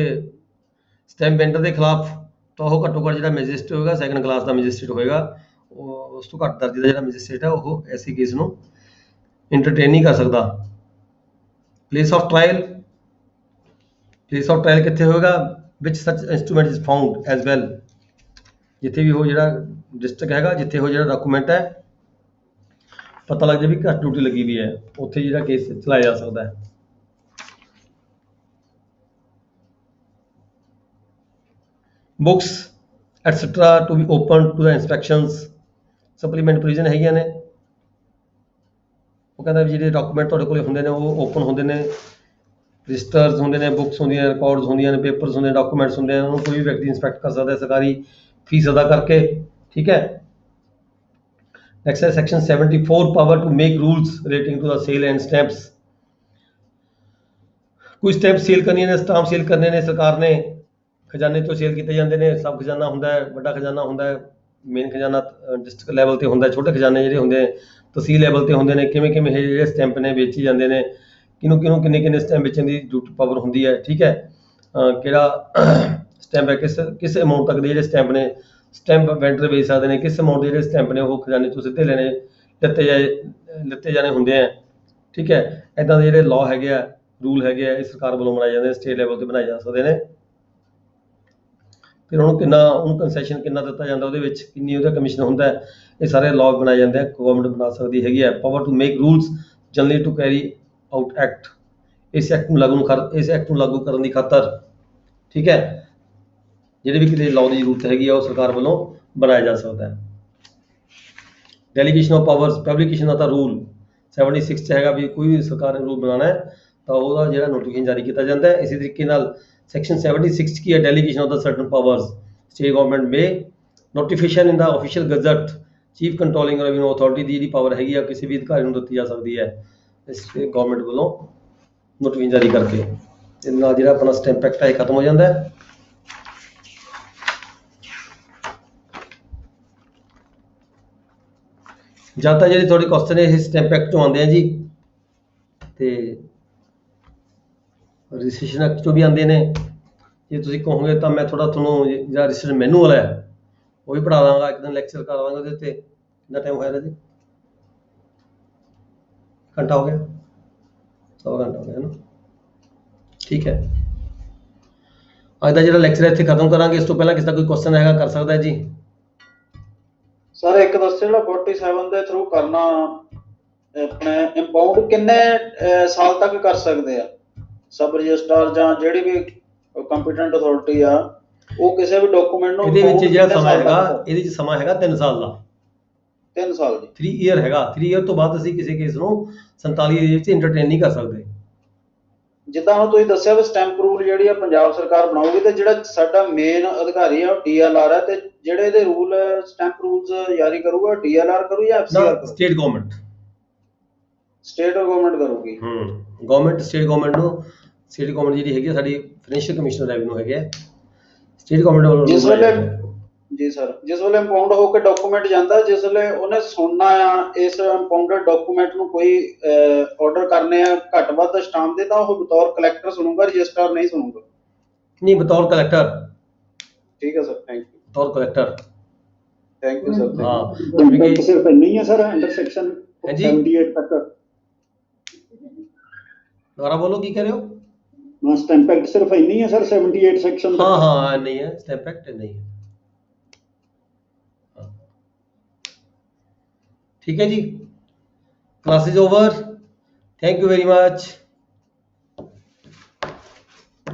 ਸਟੈਂਪ ਵੈਂਡਰ ਦੇ ਖਿਲਾਫ, ਤਾਂ ਉਹ ਘੱਟੋ ਘੱਟ ਜਿਹੜਾ ਮੈਜਿਸਟਰੇਟ ਹੋਏਗਾ, ਸੈਕੰਡ ਕਲਾਸ ਦਾ ਮੈਜਿਸਟਰੇਟ ਹੋਏਗਾ, ਉਹ ਉਸ ਤੋਂ ਘੱਟ ਦਰਜੇ ਦਾ ਜਿਹੜਾ ਮੈਜਿਸਟਰੇਟ ਹੈ ਉਹ ਐਸੀ ਕੇਸ ਨੂੰ ਇੰਟਰਟੇਨ ਨਹੀਂ ਕਰ ਸਕਦਾ। ਪਲੇਸ ਆਫ ਟ੍ਰਾਇਲ ਕਿੱਥੇ ਹੋਏਗਾ, ਵਿਚ ਸੱਚ instrument is found as well, ਜਿੱਥੇ ਵੀ ਉਹ ਜਿਹੜਾ ਡਿਸਟ੍ਰਿਕਟ ਹੈਗਾ ਜਿੱਥੇ ਉਹ ਜਿਹੜਾ ਡਾਕੂਮੈਂਟ ਹੈ ਪਤਾ ਲੱਗ ਜਾਏ ਵੀ ਘੱਟ ਡਿਊਟੀ ਲੱਗੀ ਵੀ ਹੈ, ਉੱਥੇ ਜਿਹੜਾ ਕੇਸ ਚਲਾਇਆ ਜਾ ਸਕਦਾ ਹੈ। Books etc. to be opened to the inspections supplement provision ਹੈਗੀਆਂ ਨੇ। ਉਹ ਕਹਿੰਦਾ ਵੀ ਜਿਹੜੇ ਡਾਕੂਮੈਂਟ ਤੁਹਾਡੇ ਕੋਲ ਹੁੰਦੇ ਨੇ ਉਹ ਓਪਨ ਹੁੰਦੇ ਨੇ, ਰਜਿਸਟਰਸ ਹੁੰਦੇ ਨੇ, ਬੁੱਕਸ ਹੁੰਦੀਆਂ, ਰਿਕਾਰਡਸ ਹੁੰਦੀਆਂ ਨੇ, ਪੇਪਰਸ ਹੁੰਦੇ ਨੇ, ਡਾਕੂਮੈਂਟਸ ਹੁੰਦੇ ਨੇ, ਉਹਨੂੰ ਕੋਈ ਵੀ ਵਿਅਕਤੀ ਇੰਸਪੈਕਟ ਕਰ ਸਕਦਾ ਹੈ ਸਰਕਾਰੀ ਫੀਸ ਅਦਾ ਕਰਕੇ। ਠੀਕ ਹੈ। ਨੈਕਸਟ ਹੈ section 74 power to make rules relating to the sale and stamps. ਕੋਈ ਸਟੈਂਪ ਸੇਲ ਕਰਨੀਆਂ ਨੇ, ਸਟਾਂਪ ਸੇਲ ਕਰਨੇ ਨੇ, ਸਰਕਾਰ ਨੇ ਖਜ਼ਾਨੇ ਤੋਂ ਸੇਲ ਕੀਤੇ ਜਾਂਦੇ ਨੇ। ਸਬ ਖਜ਼ਾਨਾ ਹੁੰਦਾ ਹੈ, ਵੱਡਾ ਖਜ਼ਾਨਾ ਹੁੰਦਾ ਹੈ, ਮੇਨ ਖਜ਼ਾਨਾ ਡਿਸਟ੍ਰਿਕਟ ਲੈਵਲ ਤੇ ਹੁੰਦਾ, ਛੋਟੇ ਖਜ਼ਾਨੇ ਜਿਹੜੇ ਹੁੰਦੇ ਨੇ ਤਹਿਸੀਲ ਲੈਵਲ ਤੇ ਹੁੰਦੇ ਨੇ। ਕਿਵੇਂ ਕਿਵੇਂ ਇਹ ਜਿਹੜੇ ਸਟੈਂਪ ਨੇ ਵੇਚੇ ਜਾਂਦੇ ਨੇ, ਕਿਹਨੂੰ ਕਿਹਨੂੰ ਕਿੰਨੇ ਕਿੰਨੇ ਸਟੈਂਪ ਵੇਚਣ ਦੀ ਡਿਊਟੀ ਪਾਵਰ ਹੁੰਦੀ ਹੈ। ਠੀਕ ਹੈ। ਕਿਹੜਾ ਸਟੈਂਪ ਹੈ, ਕਿਸ ਅਮਾਊਂਟ ਤੱਕ ਦੇ ਜਿਹੜੇ ਸਟੈਂਪ ਨੇ ਸਟੈਂਪ ਵੈਂਡਰ ਵੇਚ ਸਕਦੇ ਨੇ, ਕਿਸ ਅਮਾਊਂਟ ਦੇ ਜਿਹੜੇ ਸਟੈਂਪ ਨੇ ਉਹ ਖਜ਼ਾਨੇ ਤੋਂ ਸਿੱਧੇ ਲਿੱਤੇ ਜਾਣੇ ਹੁੰਦੇ ਆ। ਠੀਕ ਹੈ। ਇੱਦਾਂ ਦੇ ਜਿਹੜੇ ਲਾਅ ਹੈਗੇ ਆ, ਰੂਲ ਹੈਗੇ ਆ, ਇਹ ਸਰਕਾਰ ਵੱਲੋਂ ਬਣਾਏ ਜਾਂਦੇ ਨੇ, ਸਟੇਟ ਲੈਵਲ ਤੇ ਬਣਾਏ ਜਾ ਸਕਦੇ ਨੇ। ਫਿਰ ਉਹਨੂੰ ਕੰਸੈਸ਼ਨ ਕਿੰਨਾ ਦਿੱਤਾ ਜਾਂਦਾ, ਉਹਦੇ ਵਿੱਚ ਕਿੰਨੀ ਉਹਦਾ ਕਮਿਸ਼ਨ ਹੁੰਦਾ ਹੈ, ਇਹ ਸਾਰੇ ਲਾਅ ਬਣਾਏ ਜਾਂਦੇ ਆ। ਗਵਰਨਮੈਂਟ ਬਣਾ ਸਕਦੀ ਹੈਗੀ ਹੈ। Power to make rules generally to carry out act. ਇਸ ਐਕਟ ਨੂੰ ਲਾਗੂ ਕਰਨ ਦੀ ਖਾਤਰ, ਠੀਕ ਹੈ, ਜਿਹੜੇ ਵੀ ਕਿਤੇ ਲਾਅ ਦੀ ਜ਼ਰੂਰਤ ਹੈਗੀ ਆ ਉਹ ਸਰਕਾਰ ਵੱਲੋਂ ਬਣਾਇਆ ਜਾ ਸਕਦਾ ਹੈ। ਡੈਲੀਗੇਸ਼ਨ ਆਫ ਪਾਵਰਸ, ਪਬਲੀਕੇਸ਼ਨ ਦਾ ਤਾਂ ਰੂਲ 76 'ਚ ਹੈਗਾ ਵੀ ਕੋਈ ਵੀ ਸਰਕਾਰ ਨੇ ਰੂਲ ਬਣਾਉਣਾ ਹੈ ਤਾਂ ਉਹਦਾ ਜਿਹੜਾ ਨੋਟੀਫਿਕੇਸ਼ਨ ਜਾਰੀ ਕੀਤਾ ਜਾਂਦਾ ਹੈ। ਇਸੇ ਤਰੀਕੇ ਨਾਲ ਸੈਕਸ਼ਨ 76 'ਚ ਕੀ ਹੈ, delegation of the certain powers state government may notification in the official gazette chief controlling revenue authority ਦੀ ਜਿਹੜੀ ਪਾਵਰ ਹੈਗੀ ਆ ਕਿਸੇ ਵੀ ਅਧਿਕਾਰੀ ਨੂੰ ਦਿੱਤੀ ਜਾ ਸਕਦੀ ਹੈ ਇਸ ਗਵਰਨਮੈਂਟ ਵੱਲੋਂ ਨੋਟੀਫਿਕੇਸ਼ਨ ਜਾਰੀ ਕਰਕੇ। ਤੇ ਨਾਲ ਜਿਹੜਾ ਆਪਣਾ ਸਟੈਂਪ ਐਕਟ ਹੈ ਖਤਮ ਹੋ ਜਾਂਦਾ ਹੈ। ਜਦ ਤੱਕ ਜਿਹੜੇ ਤੁਹਾਡੇ ਕੁਐਸਚਨ ਇਹ ਸਟੈਂਪ ਐਕਟ ਤੋਂ ਆਉਂਦੇ ਆ ਜੀ, ਤੇ ਰਜਿਸਟ੍ਰੇਸ਼ਨ ਐਕਟ ਤੋਂ ਵੀ ਆਉਂਦੇ ਨੇ। ਜੇ ਤੁਸੀਂ ਕਹੋਗੇ ਤਾਂ ਮੈਂ ਤੁਹਾਨੂੰ ਜਿਹੜਾ ਰਜਿਸਟ੍ਰੇਸ਼ਨ ਮੈਨੂਅਲ ਹੈ ਉਹ ਵੀ ਪੜ੍ਹਾ ਦਾਂਗਾ, ਇੱਕ ਦਿਨ ਲੈਕਚਰ ਕਰਾ ਦਾਂਗਾ ਉਹਦੇ ਉੱਤੇ। ਕਿੰਨਾ ਟਾਈਮ ਹੋਇਆ ਜੀ? ਘੰਟਾ ਹੋ ਗਿਆ, ਸਵਾ ਘੰਟਾ ਹੋ ਗਿਆ ਨਾ। ਠੀਕ ਹੈ। ਅੱਜ ਦਾ ਜਿਹੜਾ ਲੈਕਚਰ ਹੈ ਇੱਥੇ ਖਤਮ ਕਰਾਂਗੇ। ਇਸ ਤੋਂ ਪਹਿਲਾਂ ਕਿਸੇ ਦਾ ਕੋਈ ਕੁਐਸਚਨ ਹੈਗਾ ਕਰ ਸਕਦਾ ਹੈ ਜੀ। ਸਰ ਇੱਕ ਦੱਸੋ, ਜਿਹੜਾ 47 ਦੇ ਥਰੂ ਕਰਨਾ ਆਪਣੇ ਇੰਪਾਊਂਡ ਕਿੰਨੇ ਸਾਲ ਤੱਕ ਕਰ ਸਕਦੇ ਆ? ਸਬ ਰਜਿਸਟਰਾਰ ਜਾਂ ਜਿਹੜੀ ਵੀ ਕੰਪੀਟੈਂਟ ਅਥਾਰਟੀ ਆ ਉਹ ਕਿਸੇ ਵੀ ਡਾਕੂਮੈਂਟ ਨੂੰ ਇਹਦੇ ਵਿੱਚ ਜਿਹੜਾ ਸਮਾਂ ਹੈਗਾ, ਇਹਦੇ ਵਿੱਚ ਸਮਾਂ ਹੈਗਾ 3 ਸਾਲ ਦਾ। 3 ਸਾਲ ਜੀ? 3 ਈਅਰ ਹੈਗਾ। 3 ਈਅਰ ਤੋਂ ਬਾਅਦ ਅਸੀਂ ਕਿਸੇ ਕੇਸ ਨੂੰ 47 ਦੇ ਵਿੱਚ ਇੰਟਰਟੇਨ ਨਹੀਂ ਕਰ ਸਕਦੇ। ਜਿੱਦਾਂ ਹੁਣ ਤੁਸੀਂ ਦੱਸਿਆ ਵੀ ਸਟੈਂਪ ਰੂਲ ਜਿਹੜੀ ਆ ਪੰਜਾਬ ਸਰਕਾਰ ਬਣਾਉਗੀ, ਤੇ ਜਿਹੜਾ ਸਾਡਾ ਮੇਨ ਅਧਿਕਾਰੀ ਆ ਉਹ DLR ਹੈ, ਤੇ ਜਿਹੜੇ ਇਹਦੇ ਰੂਲ ਸਟੈਂਪ ਰੂਲਸ ਜਾਰੀ ਕਰੂਗਾ DLR ਕਰੂ ਜਾਂ FCR ਕਰੂ? State government. ਸਟੇਟ ਗਵਰਨਮੈਂਟ ਕਰੂਗੀ। ਗਵਰਨਮੈਂਟ, ਸਟੇਟ ਗਵਰਨਮੈਂਟ ਨੂੰ, ਸਟੇਟ ਗਵਰਨਮੈਂਟ ਜਿਹੜੀ ਹੈਗੀ ਸਾਡੀ ਫਾਈਨੈਂਸ਼ੀਅਲ ਕਮਿਸ਼ਨਰ ਰੈਵਨਿਊ ਹੈਗੇ ਆ, ਸਟੇਟ ਗਵਰਨਮੈਂਟ ਵੱਲੋਂ। ਜਿਸ ਵੇਲੇ ਜੀ ਸਰ, ਜਿਸ ਵੇਲੇ ਇੰਪਾਊਂਡ ਹੋ ਕੇ ਡਾਕੂਮੈਂਟ ਜਾਂਦਾ, ਜਿਸ ਵੇਲੇ ਉਹਨੇ ਸੁਣਨਾ ਆ ਇਸ ਇੰਪਾਊਂਡਡ ਡਾਕੂਮੈਂਟ ਨੂੰ ਕੋਈ ਆਰਡਰ ਕਰਨੇ ਆ ਘੱਟ ਵੱਧ ਸਟਾਂਪ ਦੇ, ਤਾਂ ਉਹ ਬਤੌਰ ਕਲੈਕਟਰ ਸੁਣੂਗਾ, ਰਜਿਸਟਰਾਰ ਨਹੀਂ ਸੁਣੂਗਾ? ਨਹੀਂ, ਬਤੌਰ ਕਲੈਕਟਰ। ਠੀਕ ਹੈ ਸਰ, ਥੈਂਕ ਯੂ। ਬਤੌਰ ਕਲੈਕਟਰ। Thank you sir. ਹਾਂ, ਸਿਰਫ ਨਹੀਂ ਹੈ ਸਰ ਅੰਡਰ ਸੈਕਸ਼ਨ 78 ਤੱਕ। ਦੁਬਾਰਾ ਬੋਲੋ, ਕੀ ਕਹਿ ਰਹੇ ਹੋ? ਸਟੈਂਪ ਐਕਟ ਸਿਰਫ ਨਹੀਂ ਹੈ ਸਰ 78 ਸੈਕਸ਼ਨ? ਹਾਂ ਨਹੀਂ ਹੈ, ਸਟੈਂਪ ਐਕਟ ਨਹੀਂ ਹੈ। ठीक है जी, class is over. Thank you very much.